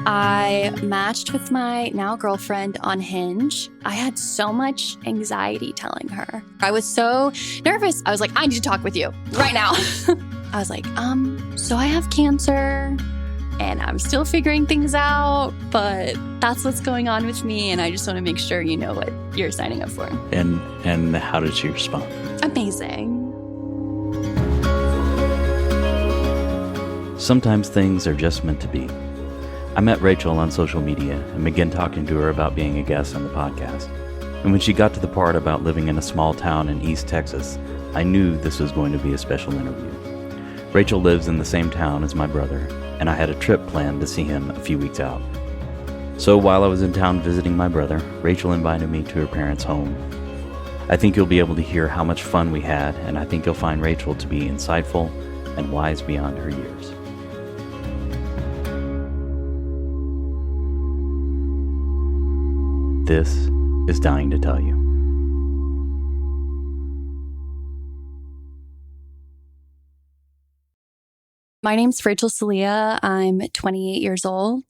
I matched with my now girlfriend on Hinge. I had so much anxiety telling her. I was so nervous. I was like, I need to talk with you right now. I was like, so I have cancer and I'm still figuring things out, but that's what's going on with me. And I just want to make sure you know what you're signing up for. And how did she respond? Amazing. Sometimes things are just meant to be. I met Rachel on social media and began talking to her about being a guest on the podcast. And when she got to the part about living in a small town in East Texas, I knew this was going to be a special interview. Rachel lives in the same town as my brother, and I had a trip planned to see him a few weeks out. So while I was in town visiting my brother, Rachel invited me to her parents' home. I think you'll be able to hear how much fun we had, and I think you'll find Rachel to be insightful and wise beyond her years. This is Dying to Tell You. My name's Rachel Celia. I'm 28 years old,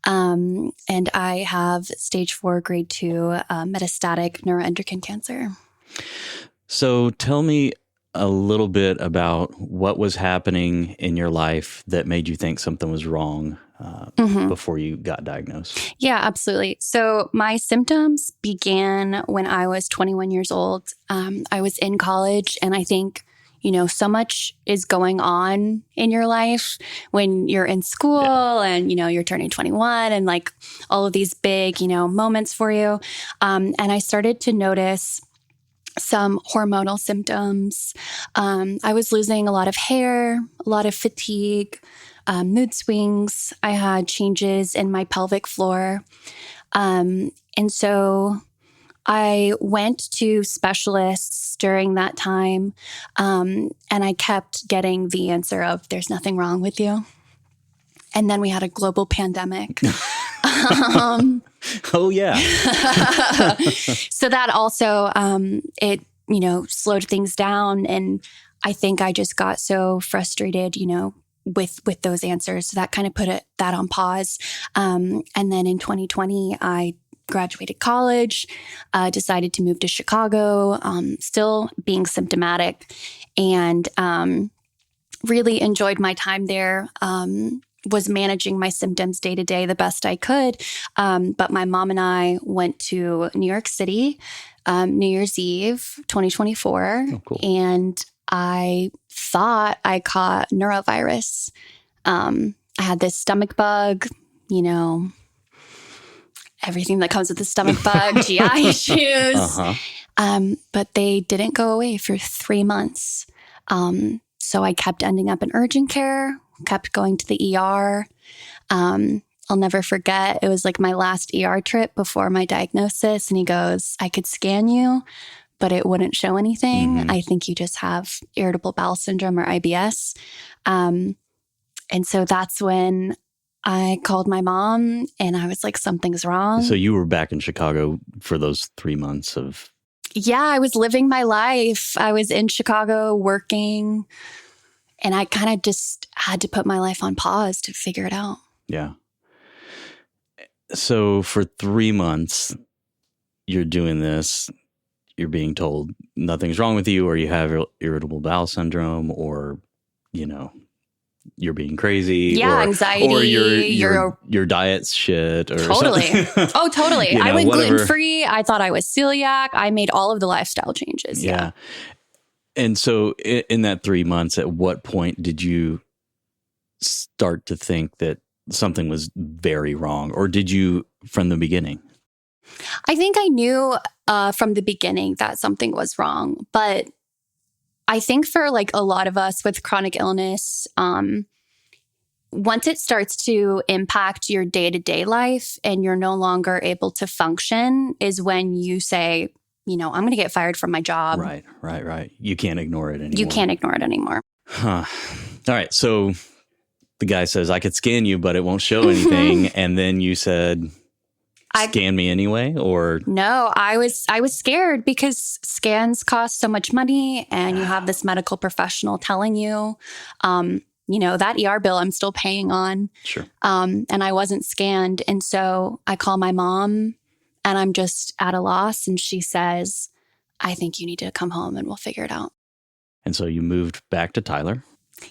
and I have stage 4, grade 2 metastatic neuroendocrine cancer. So tell me a little bit about what was happening in your life that made you think something was wrong before you got diagnosed. Yeah, absolutely. So my symptoms began when I was 21 years old. I was in college, and I think, so much is going on in your life when you're in school and, you're turning 21 and like all of these big, moments for you. And I started to notice some hormonal symptoms. I was losing a lot of hair, a lot of fatigue, mood swings. I had changes in my pelvic floor. And so I went to specialists during that time, and I kept getting the answer of, there's nothing wrong with you. And then we had a global pandemic. Oh, yeah. So that also, it, slowed things down. And I think I just got so frustrated, with those answers. So that kind of put that on pause. And then in 2020, I graduated college, decided to move to Chicago, still being symptomatic, and really enjoyed my time there. Was managing my symptoms day to day the best I could. But my mom and I went to New York City, New Year's Eve, 2024. Oh, cool. And I thought I caught neurovirus. I had this stomach bug, everything that comes with the stomach bug, GI issues. But they didn't go away for 3 months. So I kept ending up in urgent care, kept going to the ER. I'll never forget, it was like my last ER trip before my diagnosis. And he goes, I could scan you, but it wouldn't show anything. Mm-hmm. I think you just have irritable bowel syndrome or IBS. And so that's when I called my mom and I was like, something's wrong. So you were back in Chicago for those 3 months of... Yeah, I was living my life. I was in Chicago working, and I kind of just had to put my life on pause to figure it out. Yeah. So for 3 months, you're doing this. You're being told nothing's wrong with you, or you have irritable bowel syndrome, or, you're being crazy. Yeah, or, anxiety. Or your diet's shit. Or totally. something. Oh, totally. I went whatever. gluten-free. I thought I was celiac. I made all of the lifestyle changes. Yeah. And so in that 3 months, at what point did you start to think that something was very wrong? Or did you from the beginning? I think I knew from the beginning that something was wrong. But I think for like a lot of us with chronic illness, once it starts to impact your day-to-day life and you're no longer able to function is when you say, I'm going to get fired from my job. Right. You can't ignore it anymore. You can't ignore it anymore. Huh. All right. So the guy says, I could scan you, but it won't show anything. And then you said, scan me anyway? Or no, I was scared because scans cost so much money and you have this medical professional telling you, that ER bill I'm still paying on. Sure. And I wasn't scanned. And so I call my mom and I'm just at a loss. And she says, I think you need to come home and we'll figure it out. And so you moved back to Tyler?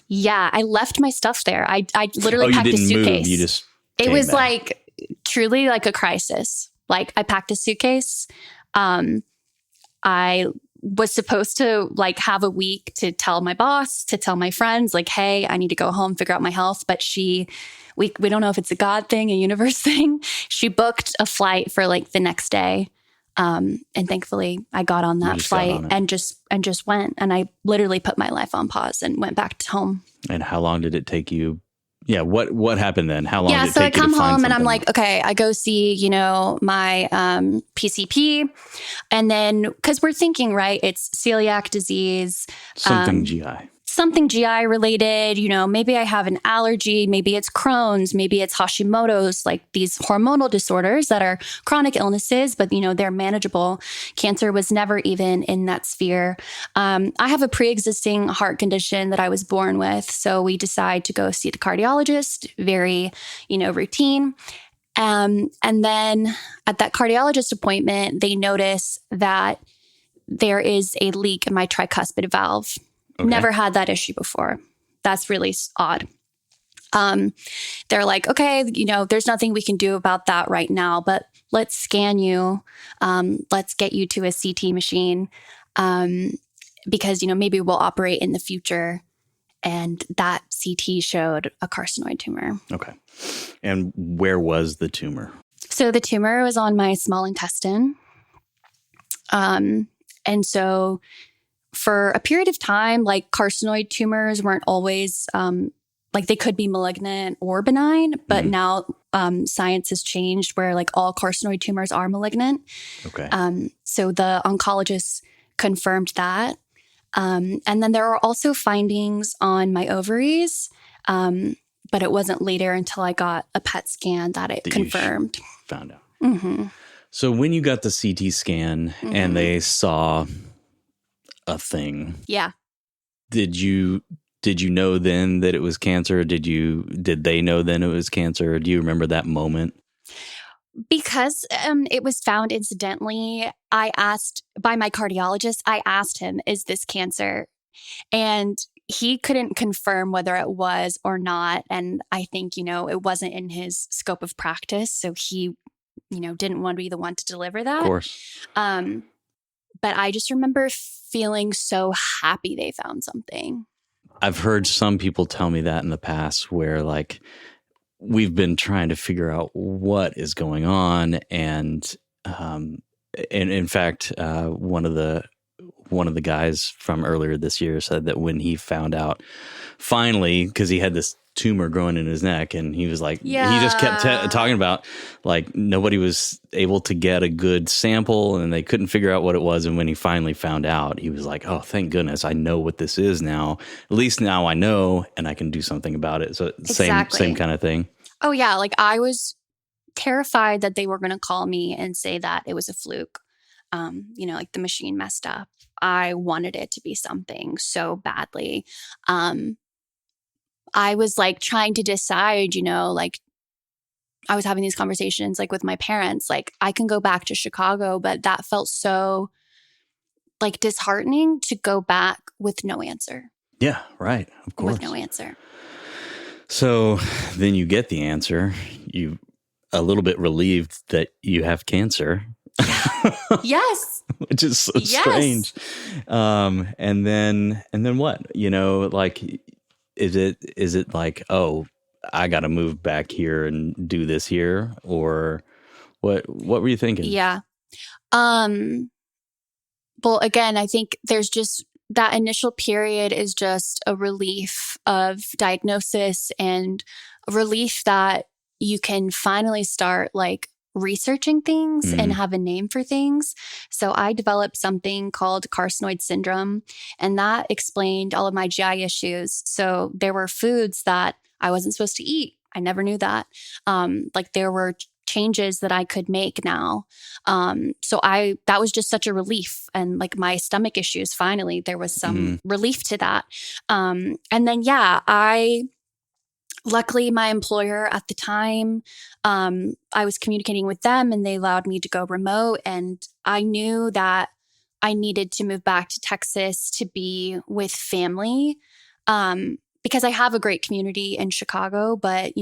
Yeah, I left my stuff there. I literally packed a suitcase. Move, you just it was back. Like truly like a crisis. Like I packed a suitcase. I was supposed to like have a week to tell my boss, to tell my friends, like, hey, I need to go home, figure out my health. But we don't know if it's a God thing, a universe thing. She booked a flight for like the next day. And thankfully I got on that flight and just went. And I literally put my life on pause and went back to home. And how long did it take you? Yeah. What happened then? How long did it take you to find something? So I come home and I'm like, okay, I go see, my PCP. And then, because we're thinking, right, it's celiac disease. Something GI related, maybe I have an allergy, maybe it's Crohn's, maybe it's Hashimoto's, like these hormonal disorders that are chronic illnesses, but they're manageable. Cancer was never even in that sphere. I have a pre-existing heart condition that I was born with. So we decide to go see the cardiologist, very, routine. And then at that cardiologist appointment, they notice that there is a leak in my tricuspid valve. Okay. Never had that issue before. That's really odd. They're like, okay, there's nothing we can do about that right now, but let's scan you. Let's get you to a CT machine because, maybe we'll operate in the future. And that CT showed a carcinoid tumor. Okay. And where was the tumor? So the tumor was on my small intestine. And so for a period of time, like carcinoid tumors weren't always, they could be malignant or benign, but now science has changed where like all carcinoid tumors are malignant. Okay. So the oncologist confirmed that. And then there are also findings on my ovaries, but it wasn't later until I got a PET scan that it confirmed. Found out. Mm-hmm. So when you got the CT scan and they saw a thing. Yeah. Did you know then that it was cancer? Did they know then it was cancer? Do you remember that moment? Because it was found incidentally, I asked my cardiologist, I asked him, is this cancer? And he couldn't confirm whether it was or not. And I think, it wasn't in his scope of practice. So he, didn't want to be the one to deliver that. Of course. But I just remember feeling so happy they found something. I've heard some people tell me that in the past where like we've been trying to figure out what is going on. And in fact, one of the guys from earlier this year said that when he found out finally, because he had this tumor growing in his neck and he was like, he just kept talking about like nobody was able to get a good sample and they couldn't figure out what it was. And when he finally found out, he was like, oh, thank goodness, I know what this is now. At least now I know and I can do something about it. So same kind of thing. Oh yeah. Like I was terrified that they were going to call me and say that it was a fluke. Like the machine messed up. I wanted it to be something so badly. I was like trying to decide, like I was having these conversations like with my parents, like I can go back to Chicago, but that felt so like disheartening to go back with no answer. Yeah, right. Of course. With no answer. So then you get the answer. You a little bit relieved that you have cancer. Yes. Which is so strange. And then what? Like is it like, oh, I got to move back here and do this here, or what were you thinking? Yeah. Well, again, I think there's just that initial period is just a relief of diagnosis and a relief that you can finally start like researching things and have a name for things. So I developed something called carcinoid syndrome, and that explained all of my GI issues. So there were foods that I wasn't supposed to eat. I never knew that. Like there were changes that I could make now. So that was just such a relief. And like my stomach issues, finally, there was some relief to that. And then, luckily, my employer at the time, I was communicating with them and they allowed me to go remote. And I knew that I needed to move back to Texas to be with family, because I have a great community in Chicago, but,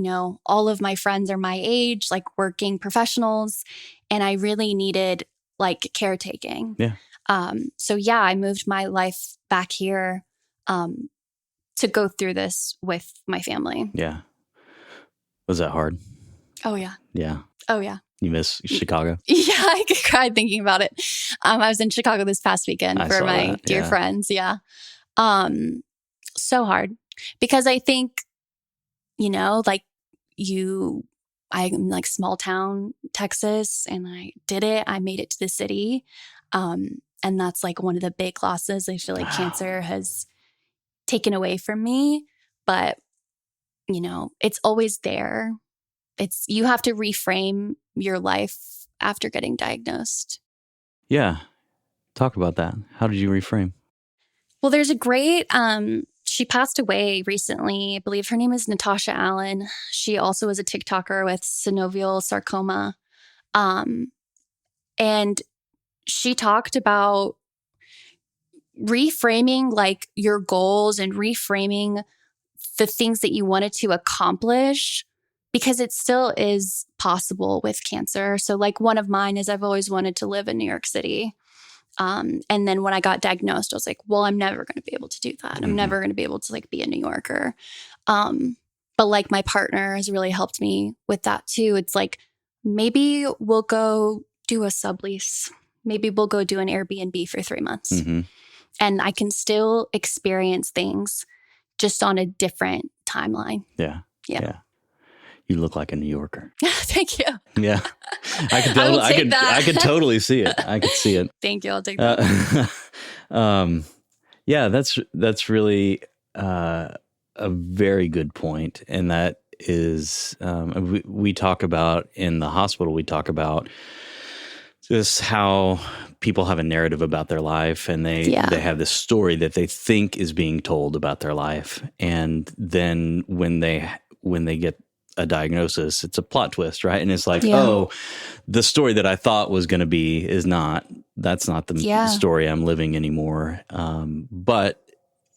all of my friends are my age, like working professionals, and I really needed like caretaking. Yeah. So I moved my life back here to go through this with my family. Yeah. Was that hard? Oh, yeah. Yeah. Oh, yeah. You miss Chicago? Yeah, I cried thinking about it. I was in Chicago this past weekend for my dear friends. Yeah. So hard because I think, like I'm like small town Texas and I did it. I made it to the city. And that's like one of the big losses I feel like cancer has taken away from me. But, it's always there. You have to reframe your life after getting diagnosed. Yeah. Talk about that. How did you reframe? Well, there's a great, she passed away recently. I believe her name is Natasha Allen. She also was a TikToker with synovial sarcoma. And she talked about reframing like your goals and reframing the things that you wanted to accomplish, because it still is possible with cancer. So like one of mine is I've always wanted to live in New York City. And then when I got diagnosed, I was like, well, I'm never going to be able to do that. I'm never going to be able to like be a New Yorker. But like my partner has really helped me with that too. It's like, maybe we'll go do a sublease. Maybe we'll go do an Airbnb for 3 months. And I can still experience things just on a different timeline. Yeah. You look like a New Yorker. Thank you. Yeah. I could totally see it. I could see it. Thank you. I'll take that. Yeah, that's really a very good point. And that is, we talk about in the hospital, we talk about just how people have a narrative about their life and they have this story that they think is being told about their life. And then when they get a diagnosis, it's a plot twist, right? And it's like, oh, the story that I thought was going to be that's not the story I'm living anymore. But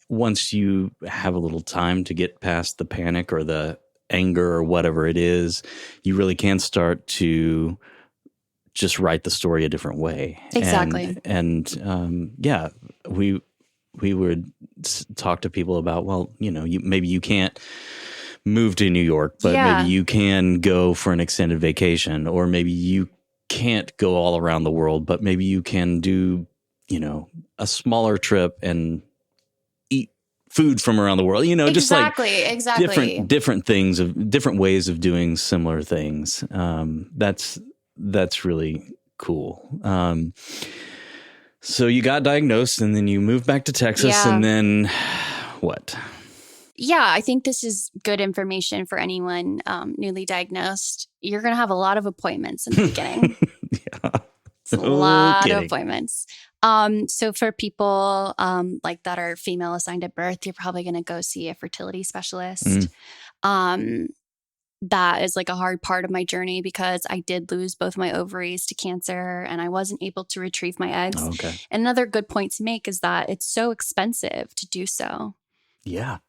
once you have a little time to get past the panic or the anger or whatever it is, you really can start to just write the story a different way. Exactly. And we would talk to people about, well, maybe you can't move to New York, but maybe you can go for an extended vacation, or maybe you can't go all around the world, but maybe you can do, a smaller trip and eat food from around the world, just like different things different ways of doing similar things. That's really cool. So you got diagnosed and then you moved back to Texas and then what? Yeah, I think this is good information for anyone newly diagnosed. You're going to have a lot of appointments in the beginning. It's a lot of appointments. So for people like that are female assigned at birth, you're probably going to go see a fertility specialist. That is like a hard part of my journey because I did lose both my ovaries to cancer and I wasn't able to retrieve my eggs. Oh, okay. And another good point to make is that it's so expensive to do so. Yeah.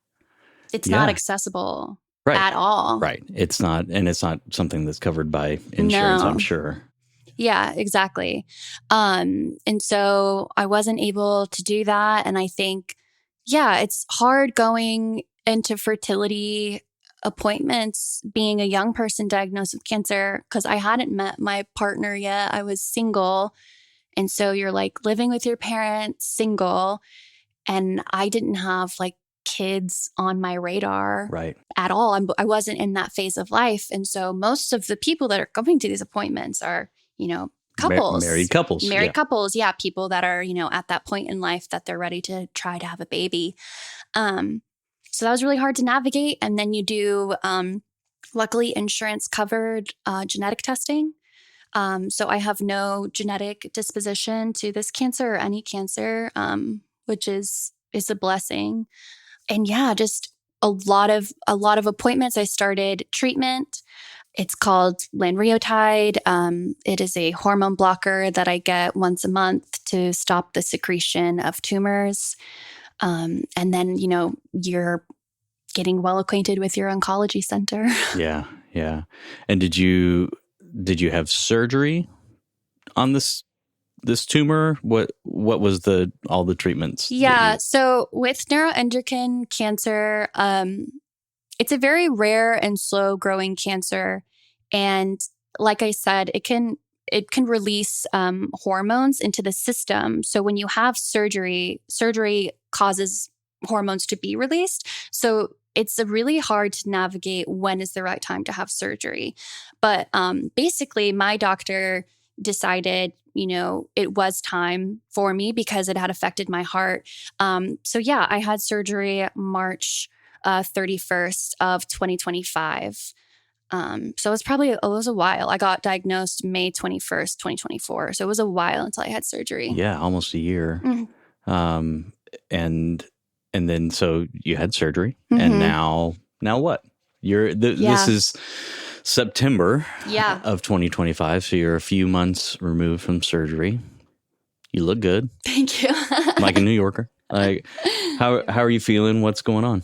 It's not accessible at all. Right. It's not, and it's not something that's covered by insurance, I'm sure. Yeah, exactly. And so I wasn't able to do that. And I think, it's hard going into fertility appointments being a young person diagnosed with cancer because I hadn't met my partner yet. I was single. And so you're like living with your parents, single. And I didn't have like kids on my radar at all. I wasn't in that phase of life. And so most of the people that are going to these appointments are, couples. Married couples. Couples. Yeah. People that are, at that point in life that they're ready to try to have a baby. So that was really hard to navigate. And then you do Luckily, insurance covered genetic testing. So I have no genetic disposition to this cancer or any cancer, which is a blessing. And yeah, just a lot of appointments. I started treatment. It's called lanreotide. It is a hormone blocker that I get once a month to stop the secretion of tumors. And then, you're getting well acquainted with your oncology center. Yeah, yeah. And did you have surgery on this tumor? What was all the treatments? Yeah. So with neuroendocrine cancer, it's a very rare and slow growing cancer. And like I said, it can release hormones into the system. So when you have surgery causes hormones to be released. So it's really hard to navigate when is the right time to have surgery. But basically, my doctor decided, it was time for me because it had affected my heart. So yeah, I had surgery March 31st of 2025. So it was a while. I got diagnosed May 21st, 2024. So it was a while until I had surgery. Yeah, almost a year. Mm-hmm. And then so you had surgery, and now what? This is September of 2025, so you're a few months removed from surgery. You look good. Thank you. Like a New Yorker. Like, how are you feeling? What's going on?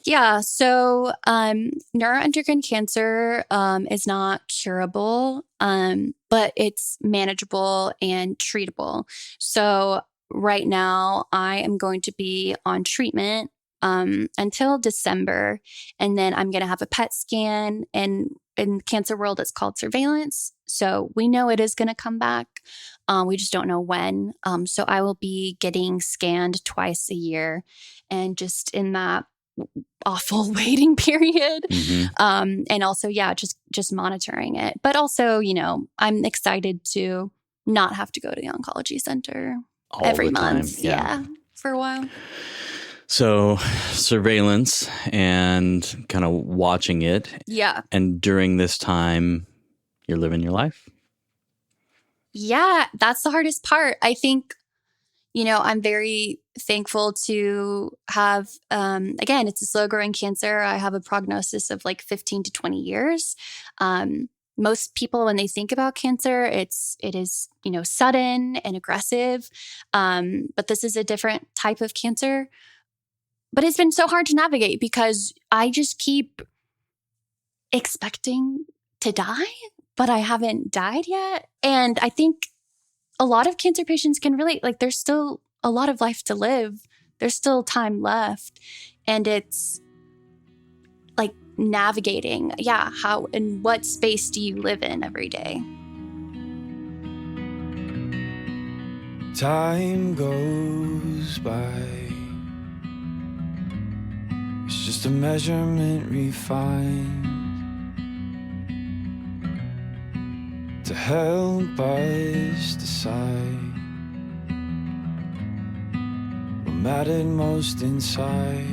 Yeah. So neuroendocrine cancer is not curable, but it's manageable and treatable. So right now I am going to be on treatment until December. And then I'm going to have a PET scan. And in the cancer world, it's called surveillance. So we know it is going to come back. We just don't know when. So I will be getting scanned twice a year. And just in that awful waiting period. And also, just monitoring it. But also, I'm excited to not have to go to the oncology center every month. Yeah, for a while. So surveillance and kind of watching it. Yeah. And during this time, you're living your life? Yeah, that's the hardest part. I think, I'm very thankful to have, again, it's a slow growing cancer. I have a prognosis of like 15 to 20 years. Most people, when they think about cancer, it is, sudden and aggressive. But this is a different type of cancer. But it's been so hard to navigate because I just keep expecting to die, but I haven't died yet. And I think a lot of cancer patients can relate. Like, there's still a lot of life to live. There's still time left. And it's like navigating, how and what space do you live in every day? Time goes by. It's just a measurement refined to help us decide what mattered most inside.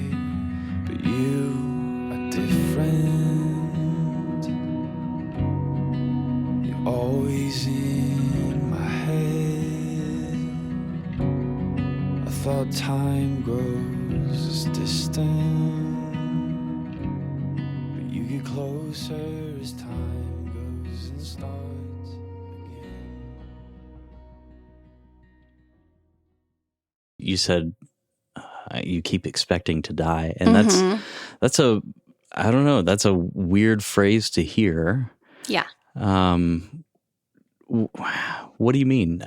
But you are different. You're always in my head. I thought time grows as distant, but you get closer as time goes and starts again. You said you keep expecting to die, and that's a, I don't know, that's a weird phrase to hear. Yeah. What do you mean?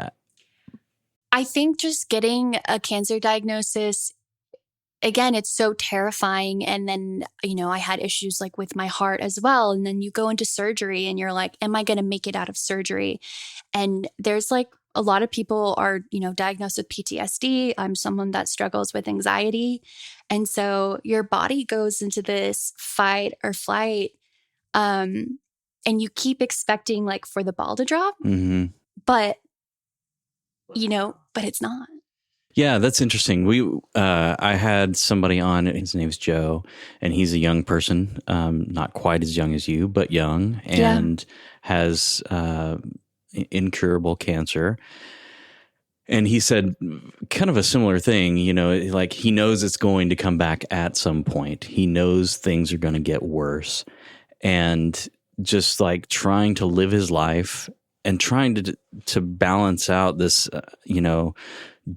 I think just getting a cancer diagnosis, again, it's so terrifying. And then, I had issues like with my heart as well. And then you go into surgery and you're like, am I going to make it out of surgery? And there's like a lot of people are, diagnosed with PTSD. I'm someone that struggles with anxiety. And so your body goes into this fight or flight. And you keep expecting like for the ball to drop, but but it's not. Yeah, that's interesting. I had somebody on. His name's Joe, and he's a young person, not quite as young as you, but young, and has incurable cancer. And he said kind of a similar thing, like he knows it's going to come back at some point. He knows things are going to get worse, and just like trying to live his life and trying to balance out this,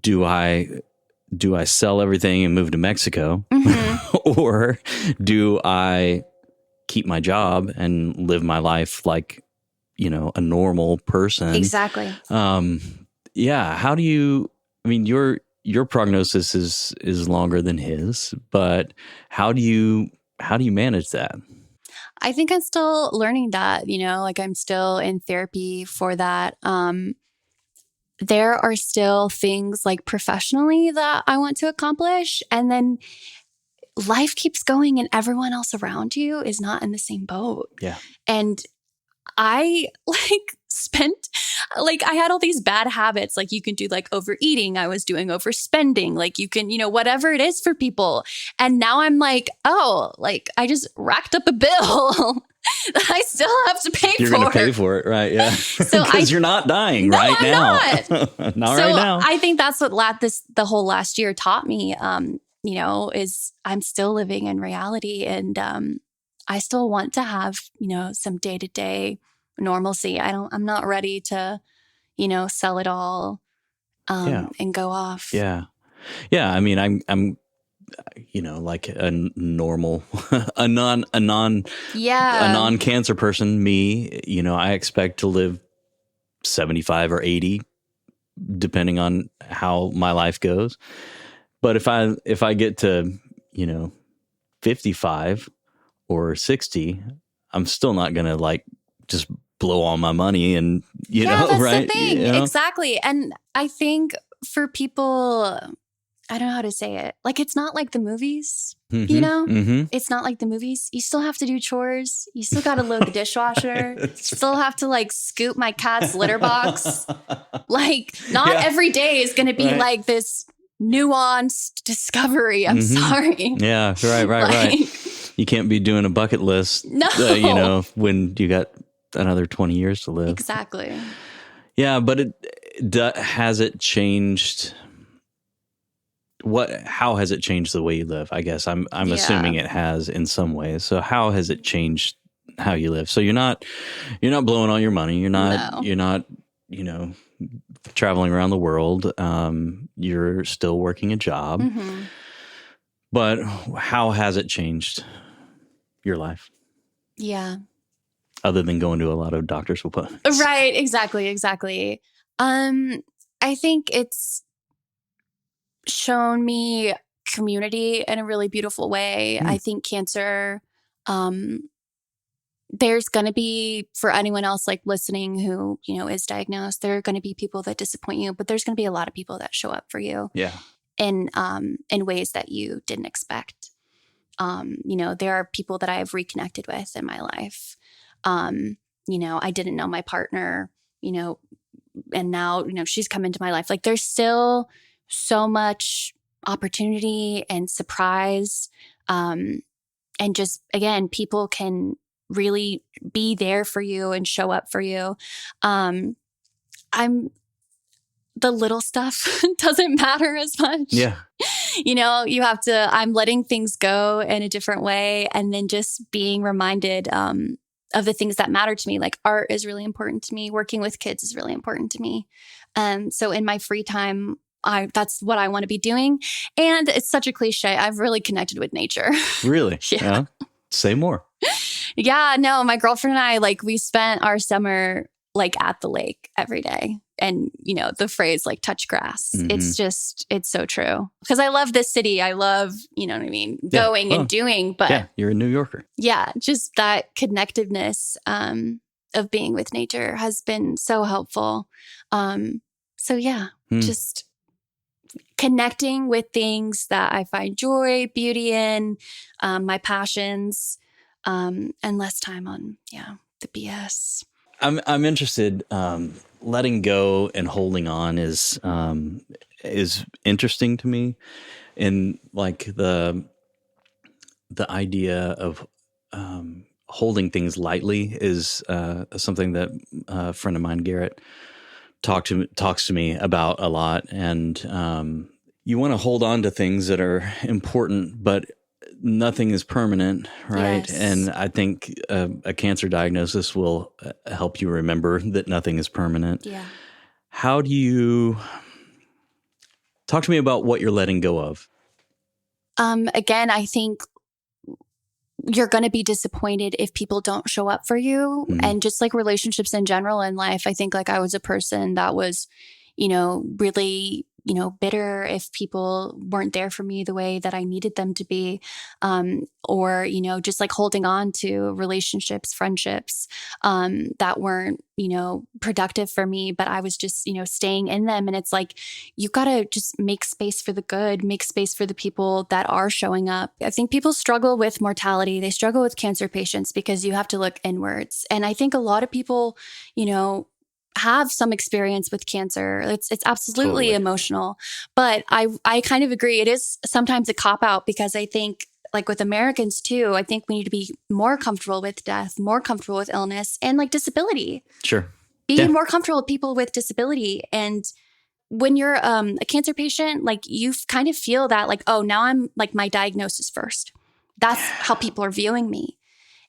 do I sell everything and move to Mexico, or do I keep my job and live my life like, a normal person? Exactly. Yeah. How do you, your prognosis is longer than his, but how do you manage that? I think I'm still learning that, like I'm still in therapy for that. There are still things like professionally that I want to accomplish. And then life keeps going and everyone else around you is not in the same boat. Yeah. And I I had all these bad habits. Like you can do like overeating. I was doing overspending. Like you can, whatever it is for people. And now I'm like, oh, like I just racked up a bill that I still have to pay for. You're going to pay for it, right? Yeah. So because you're not dying right I'm now. Not right now. I think that's what the whole last year taught me, is I'm still living in reality, and I still want to have, some day-to-day normalcy. I'm not ready to, sell it all and go off. Yeah. Yeah. I'm like a normal, a non-cancer person, me, I expect to live 75 or 80, depending on how my life goes. But if I get to, 55 or 60, I'm still not going to like just blow all my money and, that's right? the thing. Exactly. And I think for people, I don't know how to say it. Like, it's not like the movies, It's not like the movies. You still have to do chores. You still got to load the dishwasher. Still have to like scoop my cat's litter box. Like, not every day is going to be like this nuanced discovery. I'm sorry. Yeah, right. You can't be doing a bucket list, no. When you got another 20 years to live. Exactly. Yeah, but has it changed? How has it changed the way you live? I guess I'm assuming it has in some ways. So how has it changed how you live? So you're not blowing all your money. You're not traveling around the world. You're still working a job. Mm-hmm. But how has it changed your life? Yeah. Other than going to a lot of doctor's appointments. Right. Exactly. I think it's shown me community in a really beautiful way. I think cancer, there's going to be, for anyone else like listening who, is diagnosed, there are going to be people that disappoint you, but there's going to be a lot of people that show up for you. Yeah. In ways that you didn't expect. There are people that I have reconnected with in my life. I didn't know my partner, and now, she's come into my life. Like there's still so much opportunity and surprise. And just, again, people can really be there for you and show up for you. The little stuff doesn't matter as much. Yeah. I'm letting things go in a different way, and then just being reminded of the things that matter to me. Like art is really important to me. Working with kids is really important to me. So in my free time, that's what I want to be doing. And it's such a cliche. I've really connected with nature. Really? Yeah. Say more. Yeah, no, my girlfriend and I, like, we spent our summer like at the lake every day. And, the phrase like touch grass, it's so true. Because I love this city. I love, going and doing. But you're a New Yorker. Yeah, just that connectiveness of being with nature has been so helpful. Just connecting with things that I find joy, beauty in, my passions, and less time on, the BS. I'm interested. Letting go and holding on is is interesting to me, and like the idea of holding things lightly is something that a friend of mine, Garrett, talks to me about a lot. And you want to hold on to things that are important, but nothing is permanent, right? Yes. And I think a cancer diagnosis will help you remember that nothing is permanent. Yeah. How do you talk to me about what you're letting go of? Again, I think you're going to be disappointed if people don't show up for you. Mhm. And just like relationships in general in life, I think like I was a person that was, really, bitter if people weren't there for me the way that I needed them to be. Or, just like holding on to relationships, friendships that weren't, productive for me, but I was just, staying in them. And it's like, you've got to just make space for the good, make space for the people that are showing up. I think people struggle with mortality. They struggle with cancer patients because you have to look inwards. And I think a lot of people, have some experience with cancer. It's absolutely Totally. emotional. But I kind of agree. It is sometimes a cop-out because I think like with Americans too, I think we need to be more comfortable with death, more comfortable with illness and like disability. Sure. Be more comfortable with people with disability. And when you're a cancer patient, like you kind of feel that like, oh, now I'm like my diagnosis first. That's how people are viewing me.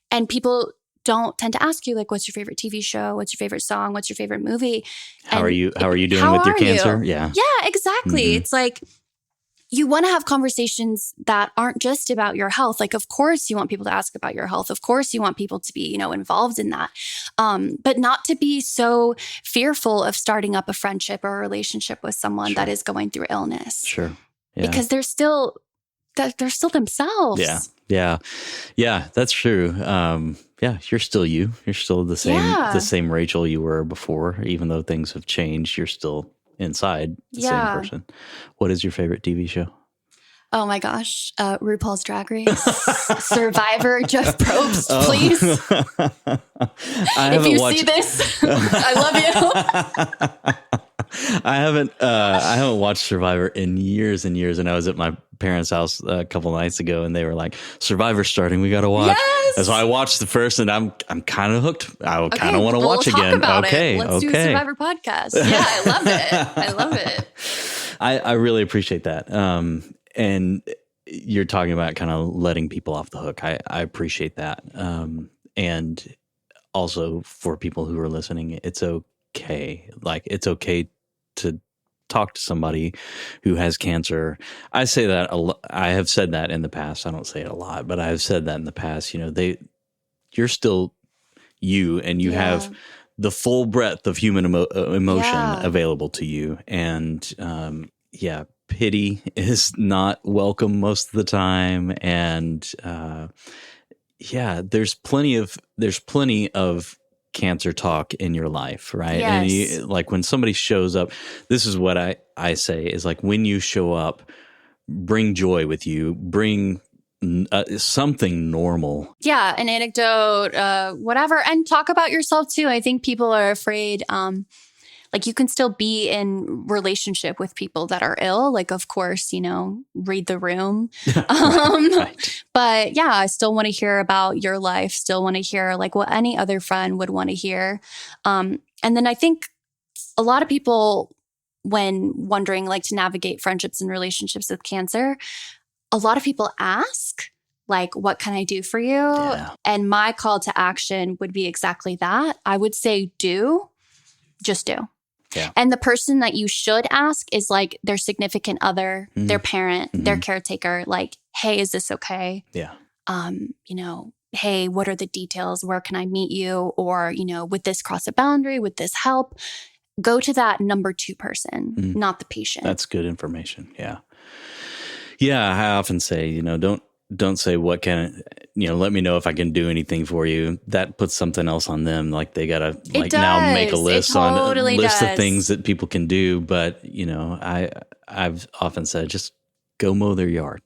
And people don't tend to ask you like, what's your favorite TV show? What's your favorite song? What's your favorite movie? How are you doing with your cancer? Yeah. Yeah, exactly. Mhm. It's like you want to have conversations that aren't just about your health. Like, of course you want people to ask about your health. Of course you want people to be, involved in that. But not to be so fearful of starting up a friendship or a relationship with someone that is going through illness. Sure. Yeah. Because they're still themselves. Yeah, that's true. Yeah, you're still you. You're still the same Rachel you were before. Even though things have changed, you're still inside the same person. What is your favorite TV show? Oh my gosh. RuPaul's Drag Race. Survivor, Jeff Probst, please. If you see this, I love you. I haven't watched Survivor in years and years, and I was at my parents' house a couple nights ago, and they were like, "Survivor's starting, we got to watch." Yes! And so I watched the first, and I'm kind of hooked. I kind of want to watch again. About okay, it. Let's do a Survivor podcast. Yeah, I love it. I love it. I really appreciate that. And you're talking about kind of letting people off the hook. I appreciate that. And also for people who are listening, it's okay. Like it's okay to talk to somebody who has cancer. I say that I have said that in the past. I don't say it a lot, but I have said that in the past. You're still you, and you have the full breadth of human emotion available to you. And pity is not welcome most of the time. And there's plenty of cancer talk in your life, right? Yes. And like when somebody shows up, this is what I say is like, when you show up, bring joy with you, bring something normal. Yeah, an anecdote, whatever. And talk about yourself too. I think people are afraid, like you can still be in relationship with people that are ill. Like, of course, read the room. Right. But yeah, I still want to hear about your life. Still want to hear like what any other friend would want to hear. And then I think a lot of people, when wondering like to navigate friendships and relationships with cancer, a lot of people ask like, what can I do for you? Yeah. And my call to action would be exactly that. I would say just do. Yeah. And the person that you should ask is like their significant other, their parent, their caretaker, like, hey, is this okay? Yeah. Hey, what are the details? Where can I meet you? Or, would this cross a boundary? Would this help? Go to that number 2 person, not the patient. That's good information. Yeah. Yeah. I often say, don't say what can, let me know if I can do anything for you. That puts something else on them. Like they got to now make a list of things that people can do. But, I've often said, just go mow their yard,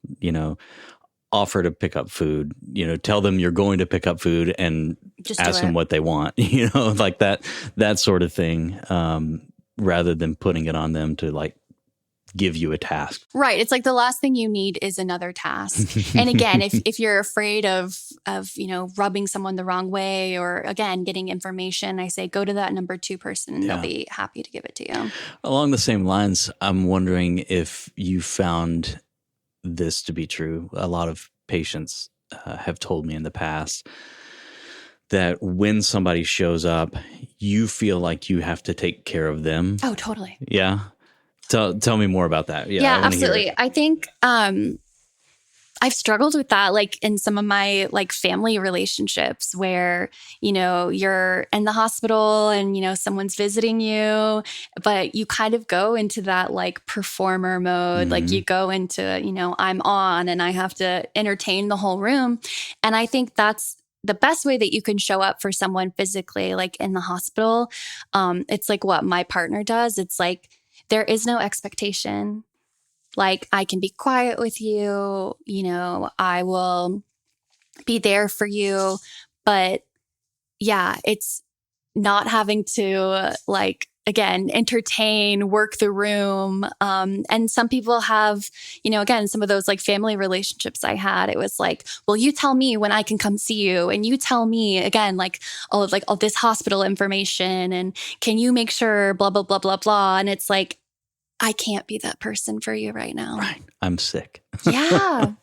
offer to pick up food, tell them you're going to pick up food and just ask them what they want, like that sort of thing. Rather than putting it on them to like give you a task. Right. It's like the last thing you need is another task. And again, if you're afraid of rubbing someone the wrong way or again, getting information, I say go to that number 2 person and they'll be happy to give it to you. Along the same lines, I'm wondering if you found this to be true. A lot of patients have told me in the past that when somebody shows up, you feel like you have to take care of them. Oh, totally. Yeah. Tell me more about that. Yeah, absolutely. I think I've struggled with that, like in some of my like family relationships where, you're in the hospital and, someone's visiting you, but you kind of go into that like performer mode. Like you go into, I'm on and I have to entertain the whole room. And I think that's the best way that you can show up for someone physically, like in the hospital. It's like what my partner does. It's like, there is no expectation. Like I can be quiet with you, I will be there for you. But yeah, it's not having to like, again, entertain, work the room. And some people have, again, some of those like family relationships I had, it was like, well, you tell me when I can come see you. And you tell me again, like all this hospital information and can you make sure blah, blah, blah, blah, blah. And it's like, I can't be that person for you right now. Right. I'm sick. Yeah.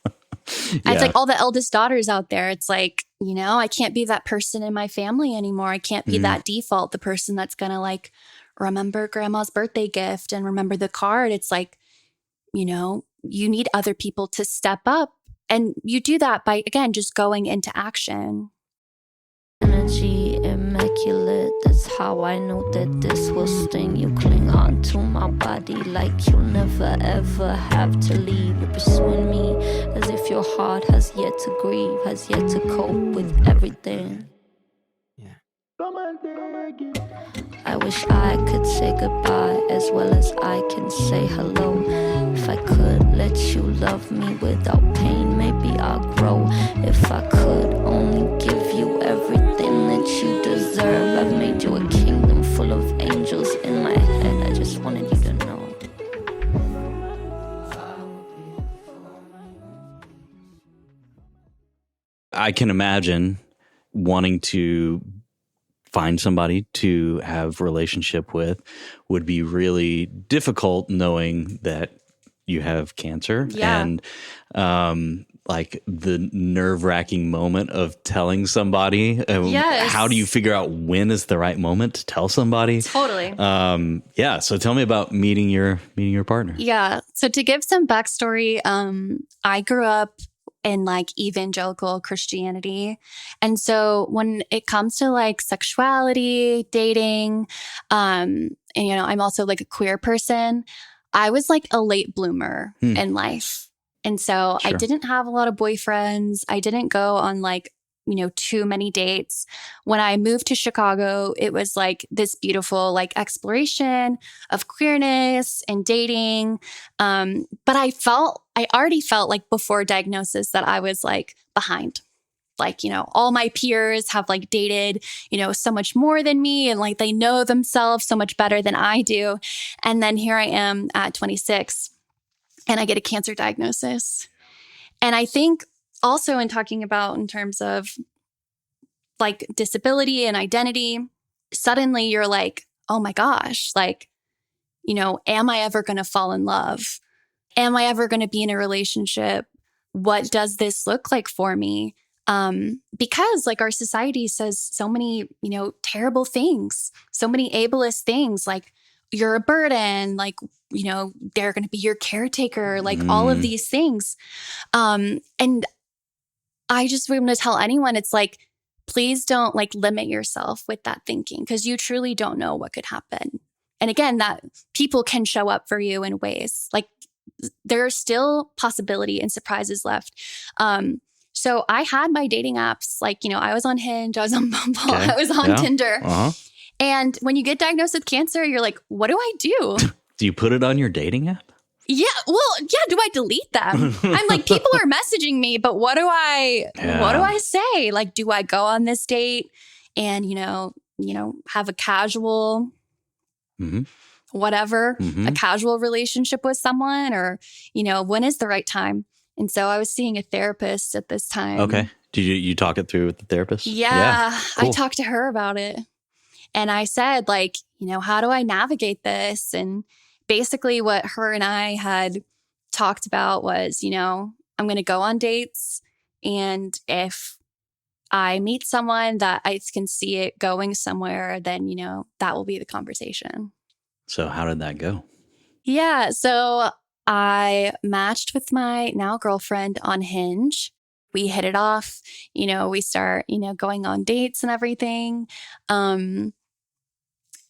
It's like all the eldest daughters out there. It's like, I can't be that person in my family anymore. I can't be that default, the person that's going to like remember grandma's birthday gift and remember the card. It's like, you need other people to step up. And you do that by, again, just going into action. Energy immaculate, that's how I know that this will sting. You cling on to my body like you'll never ever have to leave. You're pursuing me as if your heart has yet to grieve, has yet to cope with everything. I wish I could say goodbye as well as I can say hello. If I could let you love me without pain, maybe I'll grow. If I could only give you everything that you deserve. I've made you a kingdom full of angels in my head. I just wanted you to know. I can imagine wanting to find somebody to have relationship with would be really difficult knowing that you have cancer and like the nerve-wracking moment of telling somebody. How do you figure out when is the right moment to tell somebody? Totally. So tell me about meeting your partner. Yeah. So to give some backstory, I grew up in like evangelical Christianity. And so when it comes to like sexuality, dating, and I'm also like a queer person, I was like a late bloomer in life. And so I didn't have a lot of boyfriends. I didn't go on like, too many dates. When I moved to Chicago, it was like this beautiful like exploration of queerness and dating. But I already felt like before diagnosis that I was like behind. Like, all my peers have like dated, so much more than me and like they know themselves so much better than I do. And then here I am at 26 and I get a cancer diagnosis. And I think also in talking about in terms of like disability and identity, suddenly you're like, oh my gosh, like, am I ever going to fall in love? Am I ever going to be in a relationship? What does this look like for me? Because like our society says so many, terrible things, so many ableist things, like you're a burden, like, they're going to be your caretaker, like all of these things. And I just want to tell anyone, it's like, please don't like limit yourself with that thinking because you truly don't know what could happen. And again, that people can show up for you in ways like there's still possibility and surprises left. So I had my dating apps, like, I was on Hinge, I was on Bumble, I was on Tinder. And when you get diagnosed with cancer, you're like, what do I do? Do you put it on your dating app? Yeah. Well, yeah. Do I delete them? I'm like, people are messaging me, but what do I say? Like, do I go on this date and, have a casual, whatever, Mm-hmm. a casual relationship with someone, or, when is the right time? And so I was seeing a therapist at this time. Okay. Did you talk it through with the therapist? Yeah. Cool. I talked to her about it. And I said, like, how do I navigate this? And basically what her and I had talked about was, I'm going to go on dates. And if I meet someone that I can see it going somewhere, then, that will be the conversation. So how did that go? Yeah. So I matched with my now girlfriend on Hinge. We hit it off. We start, going on dates and everything.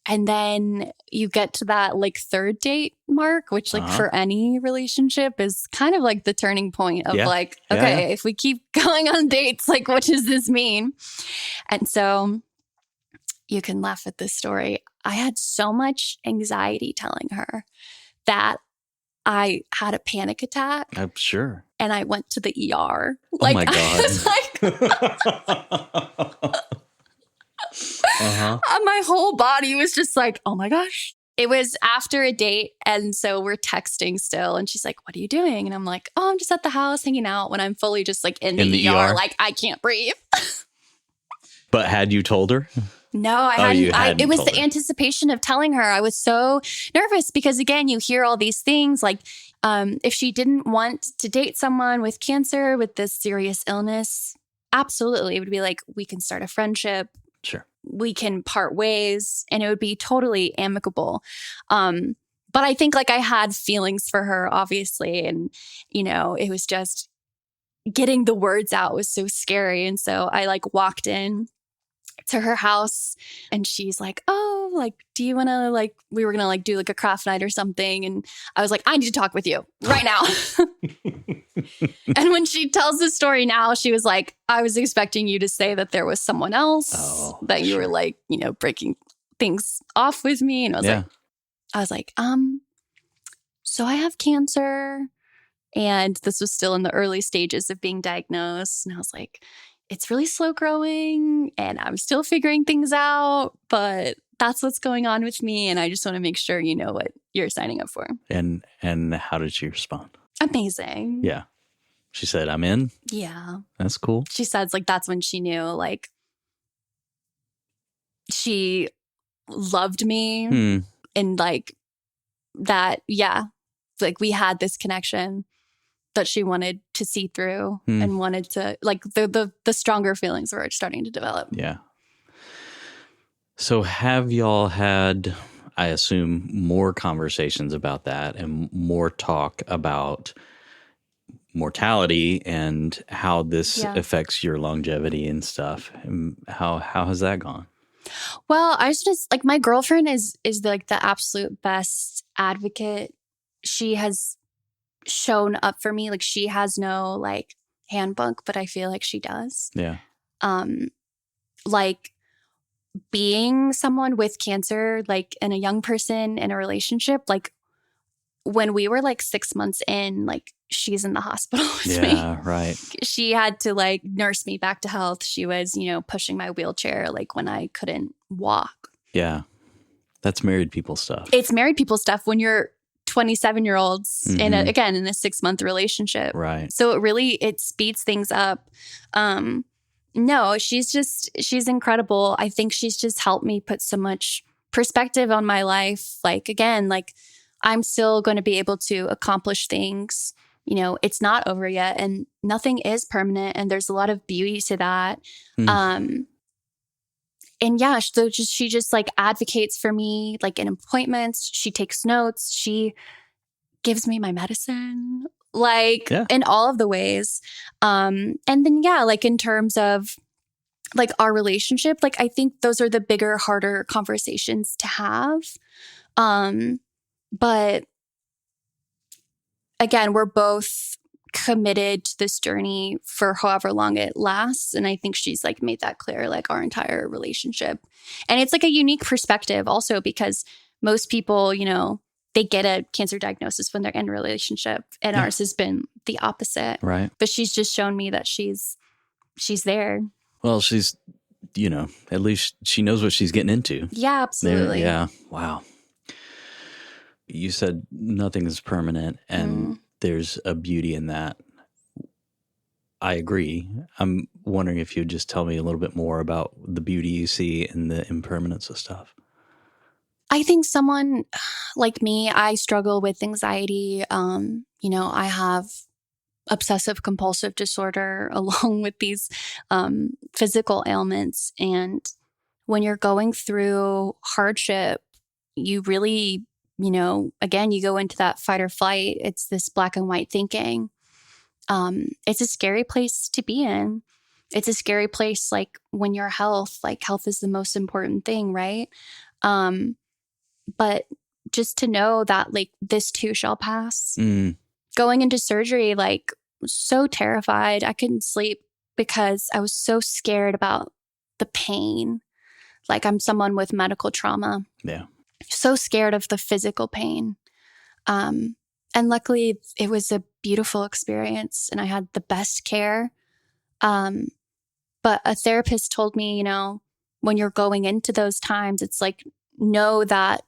And then you get to that like third date mark, which like for any relationship is kind of like the turning point of like, okay, if we keep going on dates, like what does this mean? And so you can laugh at this story. I had so much anxiety telling her that I had a panic attack. I'm sure. And I went to the ER. Like, oh my God. I was like, my whole body was just like, oh my gosh. It was after a date. And so we're texting still. And she's like, what are you doing? And I'm like, oh, I'm just at the house hanging out, when I'm fully just like in the ER. Like I can't breathe. But had you told her? No, I hadn't. It was the anticipation of telling her. I was so nervous because, again, you hear all these things like if she didn't want to date someone with cancer, with this serious illness, absolutely. It would be like, we can start a friendship. Sure. We can part ways, and it would be totally amicable. But I think like I had feelings for her, obviously. And, it was just getting the words out was so scary. And so I like walked in to her house, and she's like, oh, like, do you want to like, we were going to like do like a craft night or something. And I was like, I need to talk with you right now. And when she tells the story now, she was like, I was expecting you to say that there was someone else, that you were like, breaking things off with me. And I was like, so I have cancer. And this was still in the early stages of being diagnosed. And I was like, it's really slow growing and I'm still figuring things out, but that's what's going on with me. And I just want to make sure you know what you're signing up for. And how did she respond? Amazing. Yeah. She said, I'm in. Yeah. That's cool. She says like, that's when she knew like she loved me and like that. Yeah. Like we had this connection that she wanted to see through and wanted to like the stronger feelings were starting to develop. Yeah. So have y'all had, I assume, more conversations about that and more talk about mortality and how this affects your longevity and stuff? And how has that gone? Well, I just like my girlfriend is like the absolute best advocate. She has shown up for me. Like she has no like handbook, but I feel like she does. Yeah. Like being someone with cancer, like and a young person in a relationship, like when we were like 6 months in, like she's in the hospital with me. Yeah, right. She had to like nurse me back to health. She was, pushing my wheelchair like when I couldn't walk. Yeah. That's married people stuff. It's married people stuff when you're 27-year-olds in a 6-month relationship. Right. So it speeds things up. No, she's incredible. I think she's just helped me put so much perspective on my life. Like, again, like I'm still going to be able to accomplish things. It's not over yet and nothing is permanent. And there's a lot of beauty to that. And yeah, so she just like advocates for me, like in appointments. She takes notes. She gives me my medicine, like in all of the ways. And then, like in terms of like our relationship, like I think those are the bigger, harder conversations to have. But again, we're both committed to this journey for however long it lasts. And I think she's like made that clear, like our entire relationship. And it's like a unique perspective also because most people, they get a cancer diagnosis when they're in a relationship. And ours has been the opposite. Right. But she's just shown me that she's there. Well, she's, at least she knows what she's getting into. Yeah, absolutely. Yeah. Wow. you said nothing is permanent, and there's a beauty in that. I agree. I'm wondering if you'd just tell me a little bit more about the beauty you see in the impermanence of stuff. I think someone like me, I struggle with anxiety. I have obsessive compulsive disorder along with these physical ailments. And when you're going through hardship, you really, again, you go into that fight or flight. It's this black and white thinking. It's a scary place to be in. It's a scary place, like when your health is the most important thing, right? But just to know that like this too shall pass. Going into surgery, like so terrified. I couldn't sleep because I was so scared about the pain. Like I'm someone with medical trauma. Yeah. So scared of the physical pain. And luckily, it was a beautiful experience and I had the best care. But a therapist told me, when you're going into those times, it's like, know that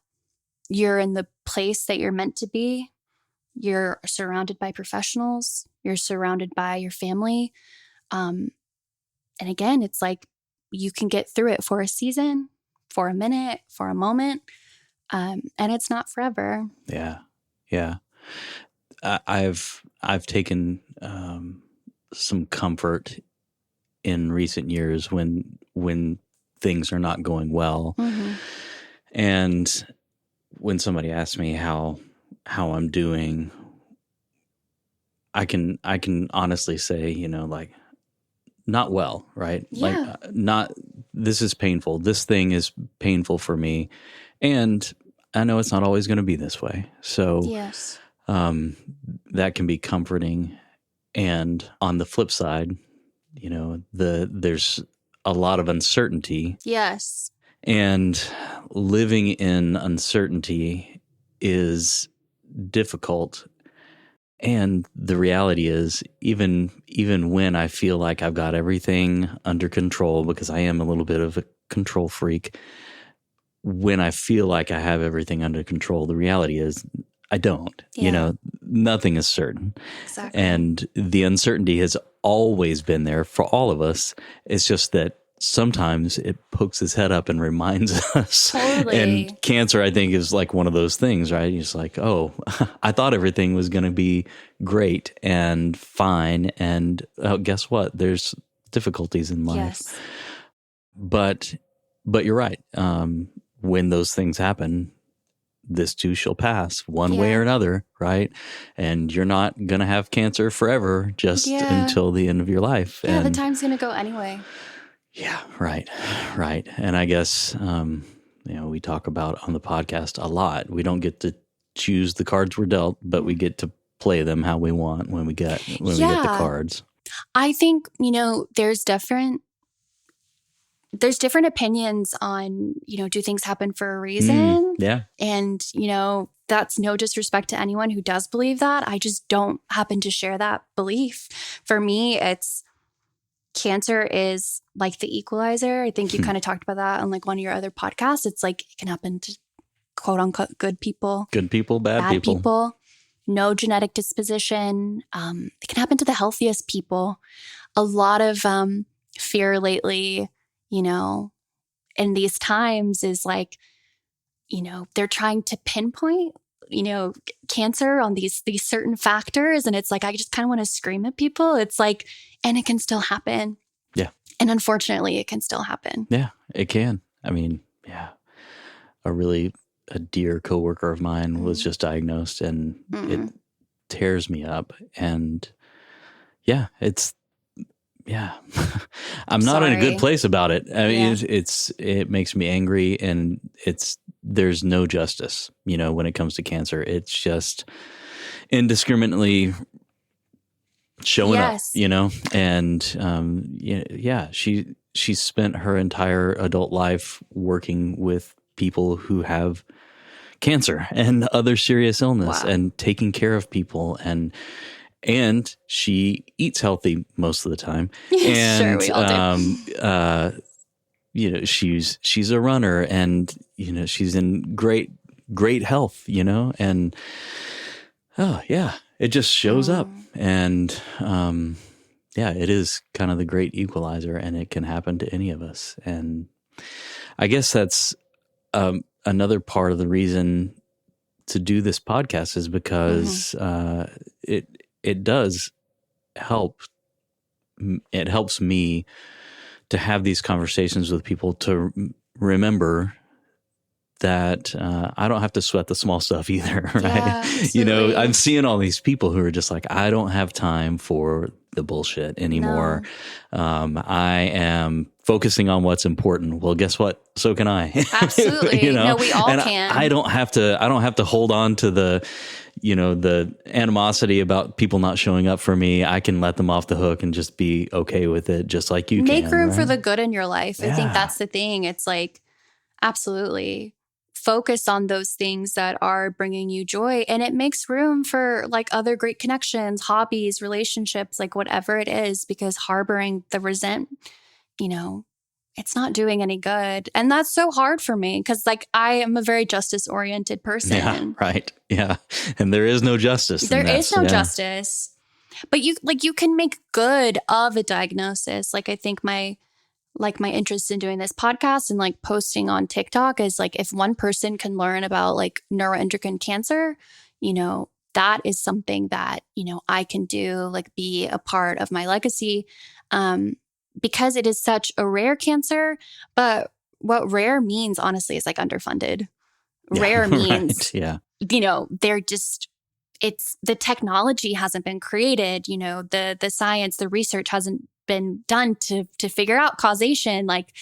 you're in the place that you're meant to be. You're surrounded by professionals. You're surrounded by your family. And again, it's like you can get through it for a season, for a minute, for a moment. And it's not forever. Yeah. Yeah. I've taken some comfort in recent years when things are not going well, and when somebody asks me how I'm doing, I can honestly say, like, not well, right? Yeah. Like, not, this is painful. This thing is painful for me, and I know it's not always going to be this way. So yes. That can be comforting. And on the flip side, there's a lot of uncertainty. Yes. And living in uncertainty is difficult. And the reality is, even when I feel like I've got everything under control, because I am a little bit of a control freak, when I feel like I have everything under control, the reality is I don't. Yeah. Nothing is certain. Exactly. And the uncertainty has always been there for all of us. It's just that sometimes it pokes its head up and reminds us. Totally. And cancer, I think, is like one of those things, right? It's like, oh, I thought everything was going to be great and fine. And guess what? There's difficulties in life. Yes. But you're right. When those things happen, this too shall pass one way or another, right? And you're not going to have cancer forever, just until the end of your life. Yeah, and the time's going to go anyway. Yeah, right. And I guess, we talk about on the podcast a lot. We don't get to choose the cards we're dealt, but we get to play them how we want when we get the cards. I think, there's different opinions on, do things happen for a reason? Yeah. And, that's no disrespect to anyone who does believe that. I just don't happen to share that belief. For me, it's cancer is like the equalizer. I think you kind of talked about that on like one of your other podcasts. It's like it can happen to quote unquote good people. Good people, bad people. No genetic disposition. It can happen to the healthiest people. A lot of fear lately, in these times is like, they're trying to pinpoint, cancer on these certain factors. And it's like, I just kind of want to scream at people. It's like, and it can still happen. Yeah. And unfortunately, it can still happen. Yeah, it can. I mean, yeah. A dear coworker of mine was just diagnosed, and it tears me up. And I'm not in a good place about it. I mean, it makes me angry, and there's no justice, when it comes to cancer. It's just indiscriminately showing up, and she spent her entire adult life working with people who have cancer and other serious illness and taking care of people, and she eats healthy most of the time. And sure, we all do. she's a runner, and she's in great great health, and oh yeah, it just shows up. And it is kind of the great equalizer, and it can happen to any of us. And I guess that's another part of the reason to do this podcast is because it does help. It helps me to have these conversations with people to remember that I don't have to sweat the small stuff either, right? Yeah, I'm seeing all these people who are just like, I don't have time for the bullshit anymore. No. I am focusing on what's important. Well, guess what? So can I. Absolutely. No, we all can. I don't have to hold on to the animosity about people not showing up for me. I can let them off the hook and just be okay with it, just like you Make can. room right? for the good in your life. I think that's the thing. It's like, absolutely. Focus on those things that are bringing you joy, and it makes room for like other great connections, hobbies, relationships, like whatever it is, because harboring the it's not doing any good. And that's so hard for me because like I am a very justice oriented person. Yeah, right. Yeah. And there is no justice. There is no justice. But you can make good of a diagnosis. Like I think my interest in doing this podcast and like posting on TikTok is like, if one person can learn about like neuroendocrine cancer, that is something that, I can do, like be a part of my legacy. Because it is such a rare cancer, but what rare means honestly is like underfunded. Rare means, they're just, it's the technology hasn't been created, the science, the research hasn't been done to figure out causation. Like,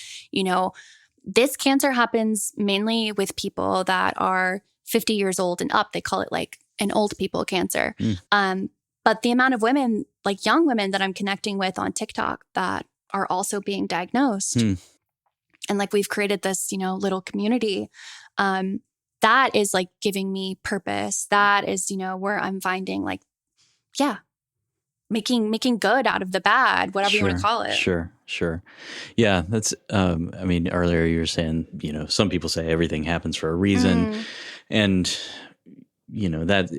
this cancer happens mainly with people that are 50 years old and up. They call it like an old people cancer. But the amount of women, like young women that I'm connecting with on TikTok that are also being diagnosed. And like we've created this, little community. That is like giving me purpose. That is, where I'm finding like, making good out of the bad, whatever you want to call it. Sure. Yeah, that's, earlier you were saying, some people say everything happens for a reason. And, that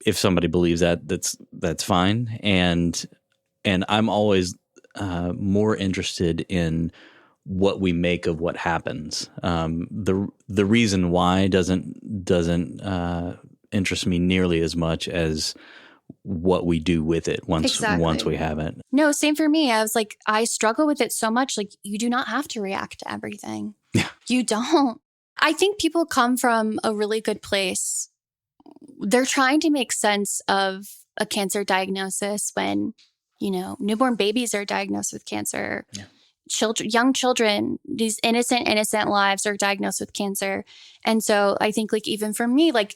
if somebody believes that, that's fine. And I'm always more interested in what we make of what happens. The reason why doesn't interest me nearly as much as what we do with it once we have it. No, same for me. I was like, I struggle with it so much. Like, you do not have to react to everything. Yeah. You don't. I think people come from a really good place. They're trying to make sense of a cancer diagnosis when, newborn babies are diagnosed with cancer. Yeah. Young children, these innocent lives are diagnosed with cancer. And so I think like, even for me, like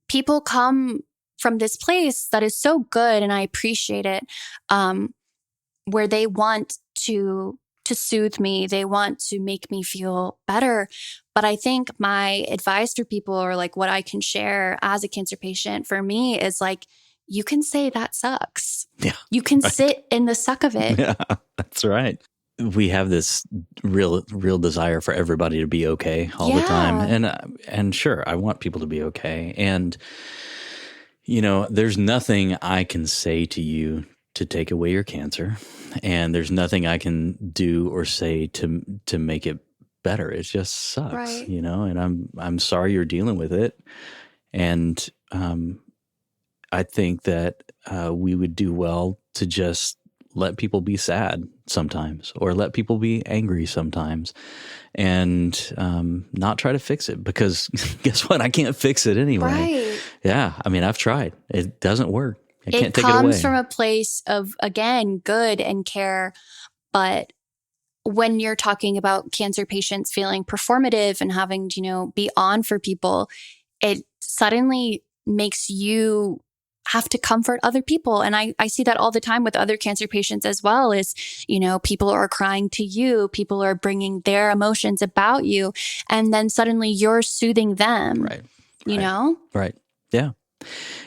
people come from this place that is so good, and I appreciate it, where they want to soothe me. They want to make me feel better. But I think my advice for people, or like what I can share as a cancer patient for me, is like, you can say that sucks. Yeah. You can sit in the suck of it. Yeah, that's right. We have this real desire for everybody to be okay all the time. And sure, I want people to be okay. And there's nothing I can say to you to take away your cancer, and there's nothing I can do or say to make it better. It just sucks, right. And I'm sorry you're dealing with it. And I think that we would do well to just let people be sad sometimes, or let people be angry sometimes, and not try to fix it, because guess what? I can't fix it anyway. Right. Yeah. I've tried. It doesn't work. I can't take it away. It comes from a place of, again, good and care. But when you're talking about cancer patients feeling performative and having to, be on for people, it suddenly makes you have to comfort other people. And I see that all the time with other cancer patients as well, is, people are crying to you, people are bringing their emotions about you, and then suddenly you're soothing them. Right. You know? Right. Yeah.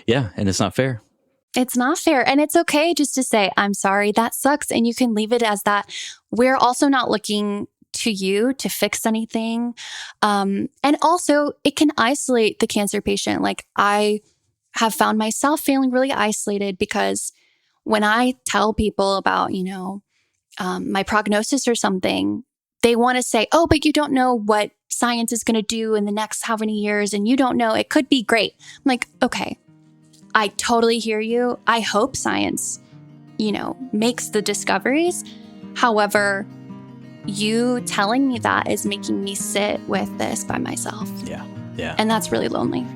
Yeah. And it's not fair. It's not fair. And it's okay just to say, I'm sorry, that sucks. And you can leave it as that. We're also not looking to you to fix anything. And also, it can isolate the cancer patient. Like, I have found myself feeling really isolated because when I tell people about, my prognosis or something, they want to say, oh, but you don't know what science is going to do in the next how many years, and you don't know, it could be great. I'm like, okay, I totally hear you. I hope science, makes the discoveries. However, you telling me that is making me sit with this by myself. Yeah. Yeah. And that's really lonely.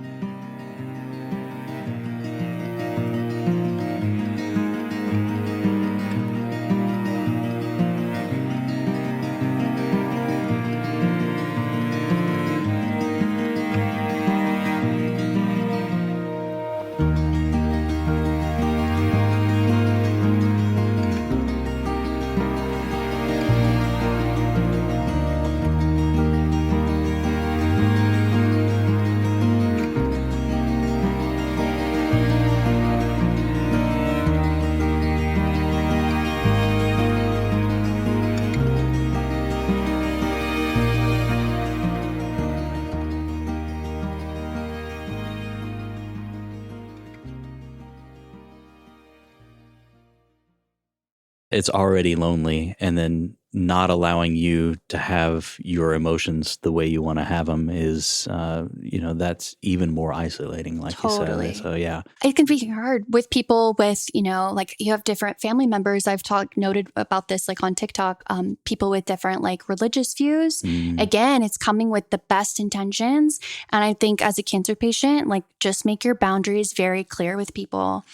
It's already lonely, and then not allowing you to have your emotions the way you want to have them is, that's even more isolating, like Totally. you said. So, yeah. It can be hard with people with, like you have different family members. I've noted about this like on TikTok, people with different like religious views. Again, it's coming with the best intentions. And I think as a cancer patient, like just make your boundaries very clear with people.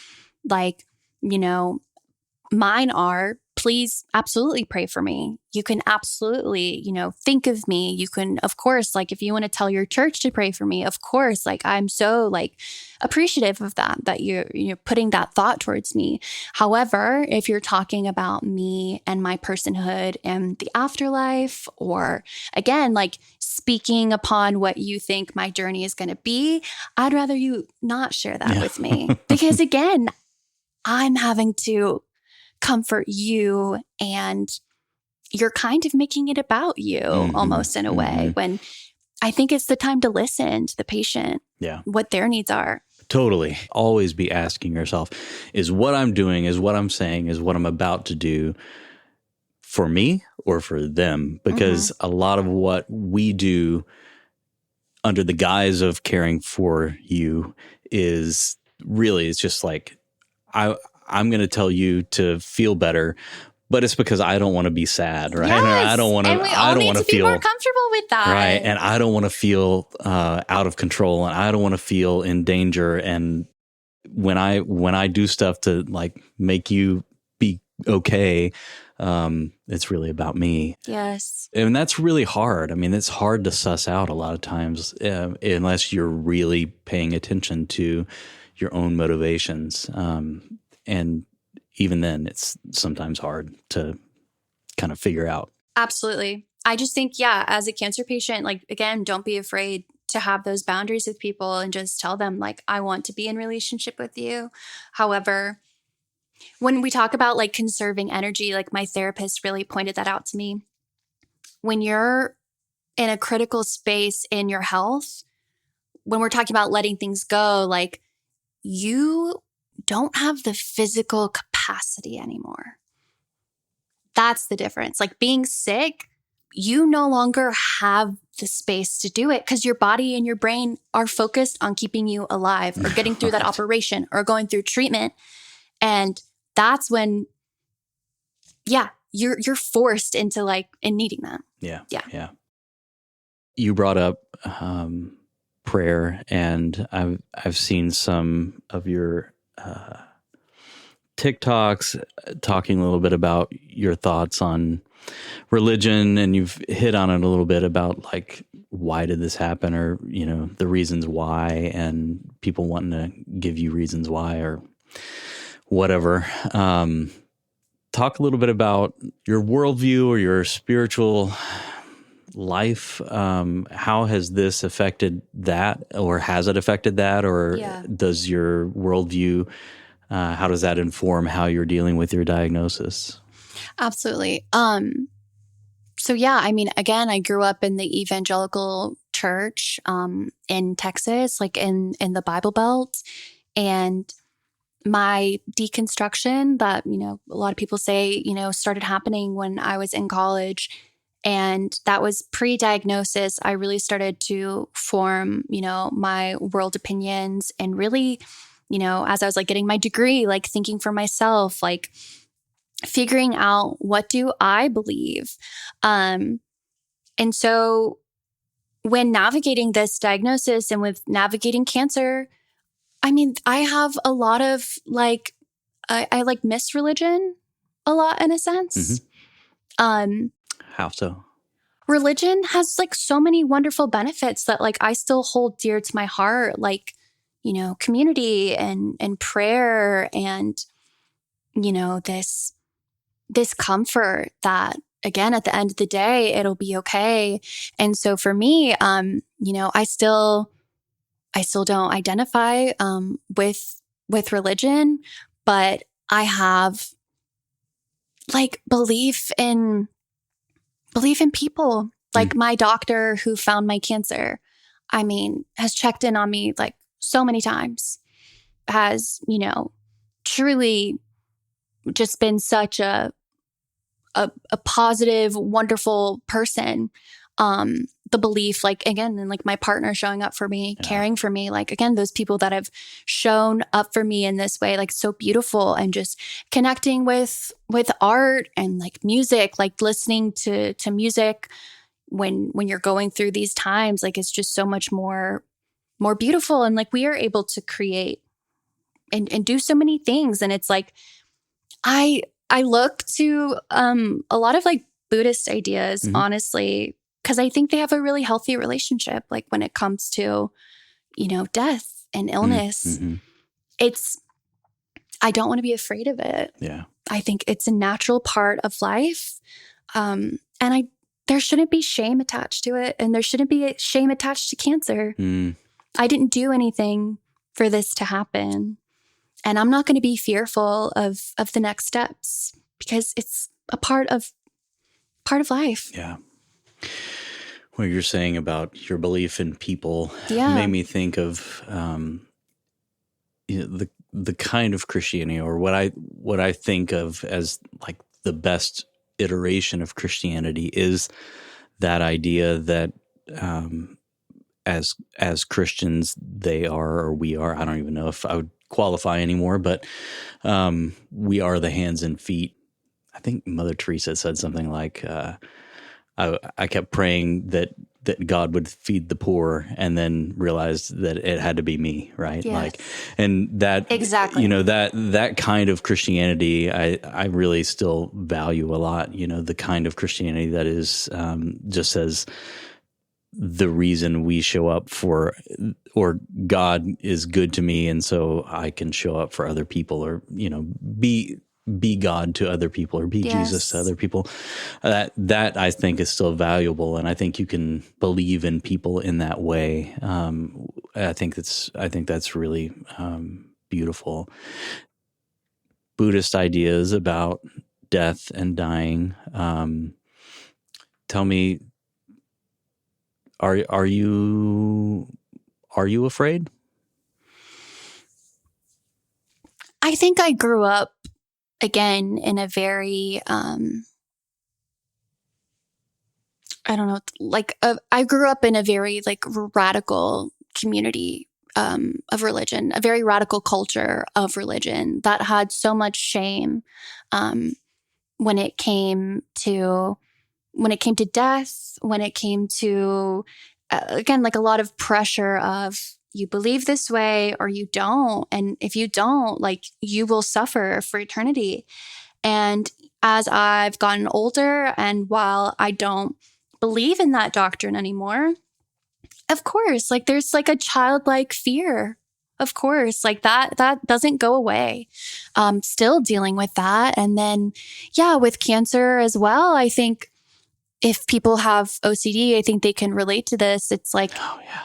Like, mine are, please absolutely pray for me. You can absolutely, think of me. You can, of course, like if you want to tell your church to pray for me, of course, like I'm so like appreciative of that you're putting that thought towards me. However, if you're talking about me and my personhood and the afterlife, or again, like speaking upon what you think my journey is going to be, I'd rather you not share that with me. Because again, I'm having to comfort you, and you're kind of making it about you almost in a way, when I think it's the time to listen to the patient, what their needs are. Totally. Always be asking yourself, is what I'm doing, is what I'm saying, is what I'm about to do for me or for them? Because a lot of what we do under the guise of caring for you is really, it's just like, I'm going to tell you to feel better, but it's because I don't want to be sad, right? Yes. I don't want to. And we all need to be more comfortable with that, right? And I don't want to feel out of control, and I don't want to feel in danger. And when I do stuff to like make you be okay, it's really about me. Yes, and that's really hard. I mean, it's hard to suss out a lot of times unless you're really paying attention to your own motivations. And even then, it's sometimes hard to kind of figure out. Absolutely. I just think, as a cancer patient, like, again, don't be afraid to have those boundaries with people and just tell them, like, I want to be in relationship with you. However, when we talk about like conserving energy, like my therapist really pointed that out to me. When you're in a critical space in your health, when we're talking about letting things go, like you don't have the physical capacity anymore. That's the difference. Like being sick, you no longer have the space to do it because your body and your brain are focused on keeping you alive or getting through that operation or going through treatment. And that's when, you're forced into like in needing that. Yeah. You brought up prayer, and I've seen some of your TikToks talking a little bit about your thoughts on religion, and you've hit on it a little bit about like, why did this happen, or, the reasons why, and people wanting to give you reasons why or whatever. Talk a little bit about your worldview or your spiritual life. How has this affected that, or has it affected that, or does your worldview, how does that inform how you're dealing with your diagnosis? Absolutely. So yeah, I mean, again, I grew up in the evangelical church in Texas, like in the Bible Belt, and my deconstruction that, a lot of people say, started happening when I was in college. And that was pre-diagnosis. I really started to form, my world opinions and really, as I was like getting my degree, like thinking for myself, like figuring out what do I believe. And so when navigating this diagnosis and with navigating cancer, I mean, I have a lot of like, I like miss religion a lot in a sense. How so? Religion has like so many wonderful benefits that like I still hold dear to my heart, like, community and prayer and, this comfort that again, at the end of the day, it'll be okay. And so for me, I still don't identify with religion, but I have like belief in people. Like my doctor who found my cancer, I mean, has checked in on me like so many times, has, truly just been such a positive, wonderful person. The belief, like, again, and like my partner showing up for me, caring for me, like, again, those people that have shown up for me in this way, like so beautiful, and just connecting with art and like music, like listening to music when you're going through these times, like it's just so much more beautiful. And like we are able to create and do so many things. And it's like, I look to a lot of like Buddhist ideas, honestly, because I think they have a really healthy relationship. Like when it comes to, death and illness, I don't want to be afraid of it. Yeah. I think it's a natural part of life. And there shouldn't be shame attached to it. And there shouldn't be shame attached to cancer. I didn't do anything for this to happen. And I'm not going to be fearful of the next steps because it's a part of life. Yeah. What you're saying about your belief in people made me think of the kind of Christianity, or what I think of as like the best iteration of Christianity, is that idea that as Christians, they are, or we are, I don't even know if I would qualify anymore, but we are the hands and feet. I think Mother Teresa said something like, I kept praying that God would feed the poor, and then realized that it had to be me, right? Yes. Like, and that exactly, that kind of Christianity, I really still value a lot. The kind of Christianity that is just says the reason we show up for, or God is good to me, and so I can show up for other people, or be God to other people, or be Jesus to other people. That I think is still valuable, and I think you can believe in people in that way. I think that's really beautiful. Buddhist ideas about death and dying. Tell me, are you afraid? I think I grew up again in a very I don't know, like I grew up in a very like radical community of religion, a very radical culture of religion that had so much shame when it came to death, when it came to again, like a lot of pressure of, you believe this way or you don't. And if you don't, like, you will suffer for eternity. And as I've gotten older, and while I don't believe in that doctrine anymore, of course, like there's like a childlike fear. Of course, like that doesn't go away. Still dealing with that. And then, yeah, with cancer as well, I think if people have OCD, I think they can relate to this. It's like, oh yeah,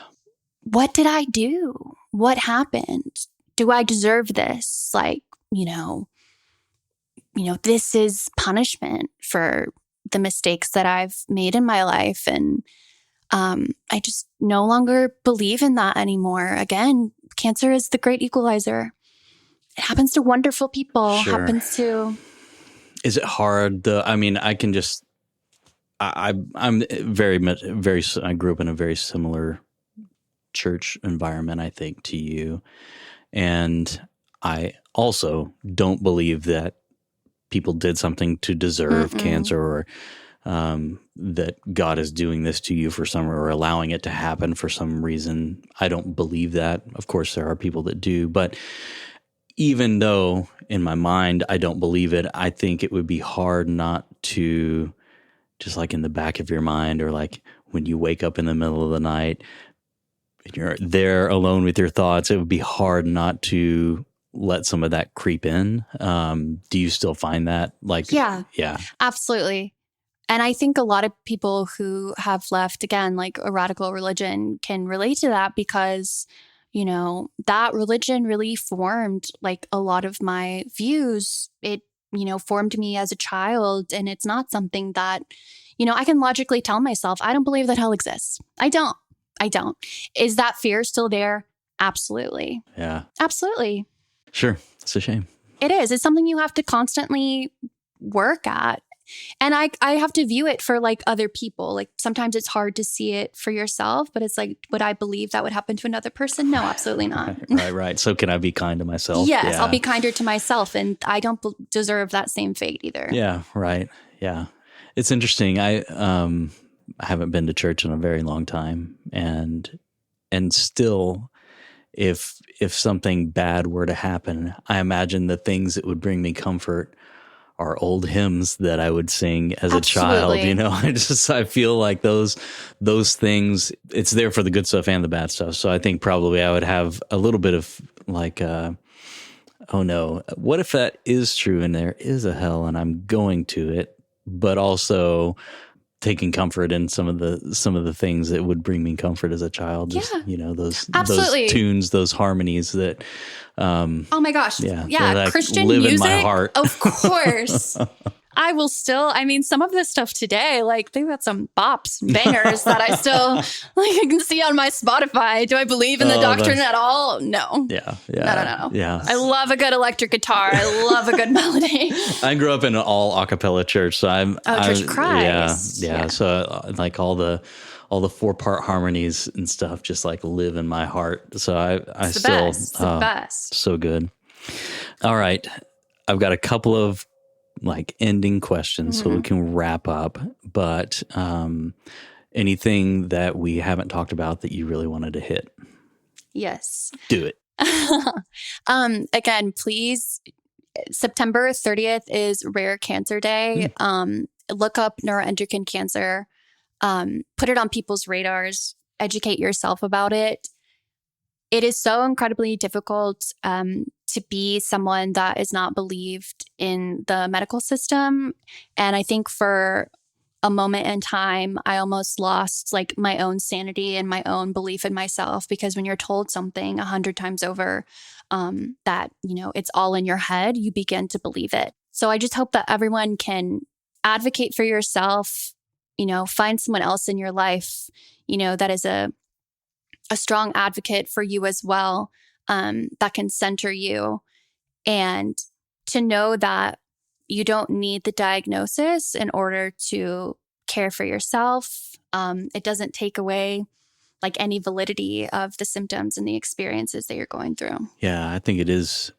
what did I do? What happened? Do I deserve this? Like, this is punishment for the mistakes that I've made in my life. And I just no longer believe in that anymore. Again, cancer is the great equalizer. It happens to wonderful people. Sure. Happens to... Is it hard though? I mean, I can just, I'm very much, I grew up in a very similar church environment, I think, to you. And I also don't believe that people did something to deserve cancer, or that God is doing this to you for some, or allowing it to happen for some reason. I don't believe that. Of course, there are people that do, but even though in my mind I don't believe it, I think it would be hard not to, just like in the back of your mind, or like when you wake up in the middle of the night and you're there alone with your thoughts, it would be hard not to let some of that creep in. Do you still find that? Like, Yeah, yeah, absolutely. And I think a lot of people who have left, again, like a radical religion can relate to that, because, you know, that religion really formed like a lot of my views. It, you know, formed me as a child. And it's not something that, you know, I can logically tell myself, I don't believe that hell exists. I don't. Is that fear still there? Absolutely. yeah, Absolutely. sure. It's a shame. It is. It's something you have to constantly work at. And I have to view it for like other people. Like sometimes it's hard to see it for yourself, but it's like, would I believe that would happen to another person? No, absolutely not. Right. So can I be kind to myself? Yes, Yeah. I'll be kinder to myself, and I don't deserve that same fate either. Yeah, right. Yeah. It's interesting. I haven't been to church in a very long time, and still, if something bad were to happen, I imagine the things that would bring me comfort are old hymns that I would sing as a child. You know, I feel like those things, it's there for the good stuff and the bad stuff. So I think probably I would have a little bit of like, oh no, what if that is true and there is a hell and I'm going to it, but also taking comfort in some of the things that would bring me comfort as a child. Just, you know, those tunes, those harmonies that, oh my gosh. that Christian live music. in my heart. Of course. I will still, I mean, some of this stuff today, like they've got some bops, bangers that I still, like I can see on my Spotify. Do I believe in the doctrine at all? No. Yeah. No. Yeah. I love a good electric guitar. I love a good melody. I grew up in an all a cappella church, so Church of Christ. Yeah. So like all the 4-part harmonies and stuff just like live in my heart. So I It's still, the best. So good. All right. I've got a couple of like ending questions so we can wrap up, but anything that we haven't talked about that you really wanted to hit? Yes. Do it. Again, please, September 30th is Rare Cancer Day. Look up neuroendocrine cancer. Put it on people's radars. Educate yourself about it. It is so incredibly difficult to be someone that is not believed in the medical system. And I think for a moment in time, I almost lost like my own sanity and my own belief in myself, because when you're told something 100 times over that, you know, it's all in your head, you begin to believe it. So I just hope that everyone can advocate for yourself, you know, find someone else in your life, you know, that is a strong advocate for you as well, that can center you, and to know that you don't need the diagnosis in order to care for yourself. It doesn't take away like any validity of the symptoms and the experiences that you're going through. Yeah, I think it is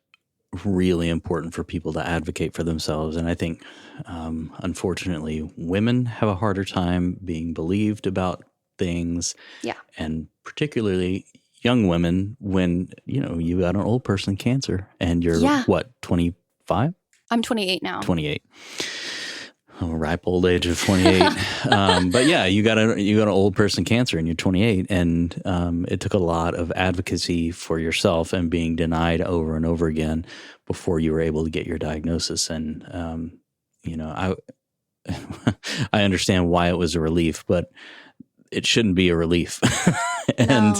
really important for people to advocate for themselves. And I think, unfortunately, women have a harder time being believed about things. Yeah. And particularly young women when, you know, you got an old person cancer and you're, what, 25? I'm 28 now. 28. Oh, ripe old age of 28. But yeah, you got an old person cancer and you're 28, and it took a lot of advocacy for yourself and being denied over and over again before you were able to get your diagnosis. And you know, I understand why it was a relief, but it shouldn't be a relief. And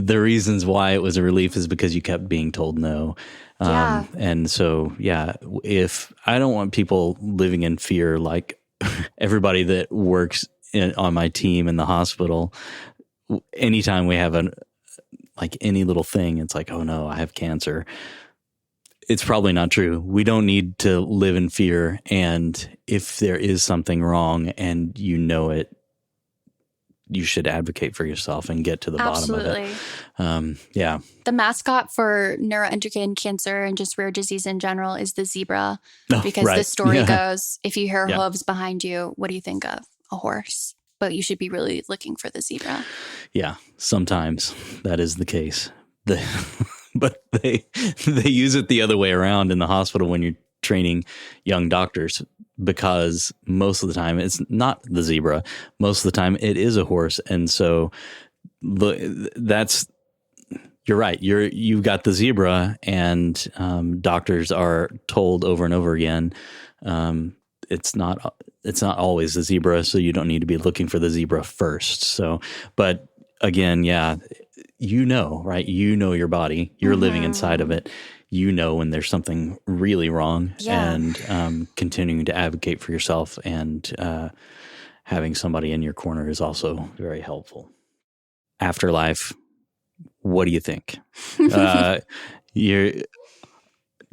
the reasons why it was a relief is because you kept being told no. And so, if I don't want people living in fear, like everybody that works on my team in the hospital, anytime we have any little thing, it's like, oh no, I have cancer. It's probably not true. We don't need to live in fear. And if there is something wrong and you know it, you should advocate for yourself and get to the bottom of it. Yeah. The mascot for neuroendocrine cancer and just rare disease in general is the zebra. Because the story goes, if you hear hooves behind you, what do you think of? A horse. But you should be really looking for the zebra. Yeah. Sometimes that is the case. But they use it the other way around in the hospital when you're training young doctors, because most of the time it's not the zebra. Most of the time it is a horse. And so you're right. You've got the zebra, and doctors are told over and over again, it's not always the zebra. So you don't need to be looking for the zebra first. So, but again, yeah, right? You know your body. You're living inside of it. You know when there's something really wrong, and continuing to advocate for yourself and having somebody in your corner is also very helpful. Afterlife, what do you think? You're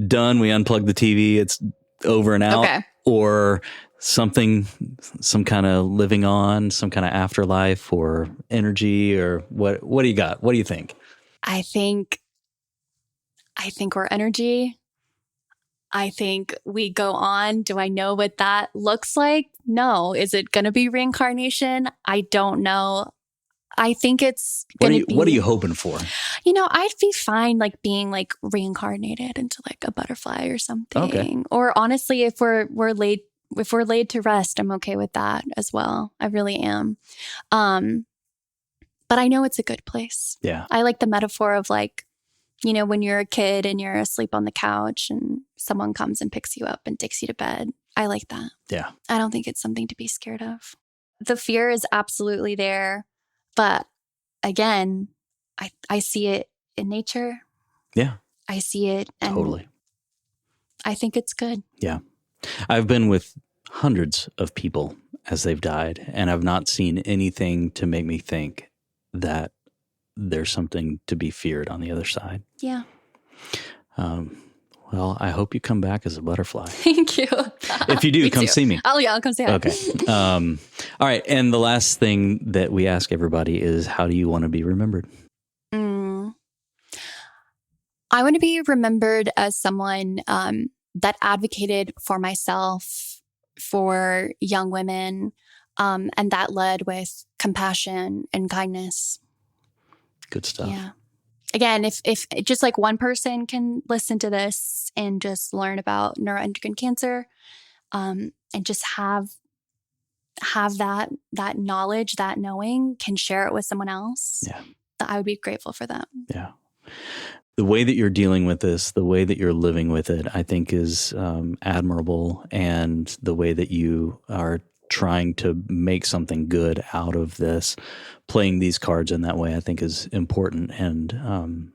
done. We unplug the TV. It's over and out. Okay. Or some kind of living on, some kind of afterlife or energy, or what do you got? What do you think? I think we're energy. I think we go on. Do I know what that looks like? No. Is it going to be reincarnation? I don't know. I think it's going to be... What are you hoping for? I'd be fine being reincarnated into a butterfly or something. Okay. Or honestly, if we're laid to rest, I'm okay with that as well. I really am. But I know it's a good place. Yeah. I like the metaphor of when you're a kid and you're asleep on the couch and someone comes and picks you up and takes you to bed. I like that. Yeah. I don't think it's something to be scared of. The fear is absolutely there. But again, I see it in nature. Yeah. I see it. And totally. I think it's good. Yeah. I've been with hundreds of people as they've died, and I've not seen anything to make me think that there's something to be feared on the other side. Yeah. Well, I hope you come back as a butterfly. Thank you. If you do, come see me. I'll come say hi. Okay. All right. And the last thing that we ask everybody is, how do you want to be remembered? I want to be remembered as someone that advocated for myself, for young women, and that led with compassion and kindness. Good stuff. Yeah. Again, if just one person can listen to this and just learn about neuroendocrine cancer, and just have that knowledge, that knowing, can share it with someone else, I would be grateful for that. Yeah. The way that you're dealing with this, the way that you're living with it, I think is admirable. And the way that you are trying to make something good out of this, playing these cards in that way, I think is important. And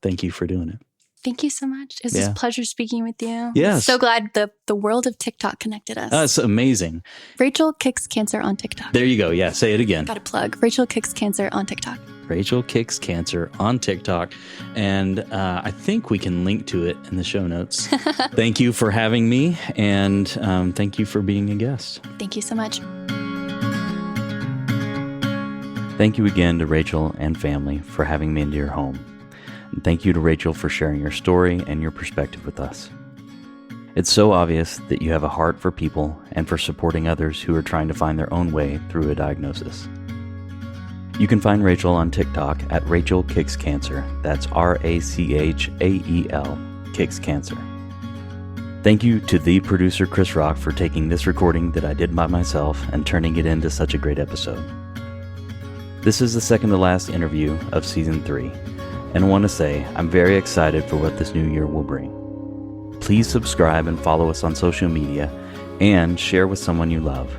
thank you for doing it. Thank you so much. It was a pleasure speaking with you. Yes. I'm so glad the world of TikTok connected us. That's amazing. Rachel Kicks Cancer on TikTok. There you go. Yeah, say it again. Got a plug. Rachel Kicks Cancer on TikTok. Rachel Kicks Cancer on TikTok. And I think we can link to it in the show notes. Thank you for having me. And thank you for being a guest. Thank you so much. Thank you again to Rachel and family for having me into your home. And thank you to Rachel for sharing your story and your perspective with us. It's so obvious that you have a heart for people and for supporting others who are trying to find their own way through a diagnosis. You can find Rachel on TikTok at Rachel Kicks Cancer. That's RACHAEL Kicks Cancer. Thank you to the producer Chris Rock for taking this recording that I did by myself and turning it into such a great episode. This is the second to last interview of Season 3, and I want to say I'm very excited for what this new year will bring. Please subscribe and follow us on social media and share with someone you love.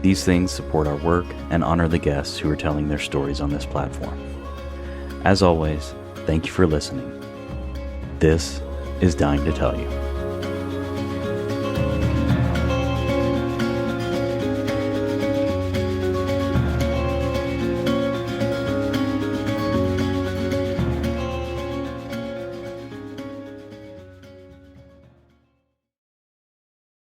These things support our work and honor the guests who are telling their stories on this platform. As always, thank you for listening. This is Dying to Tell You.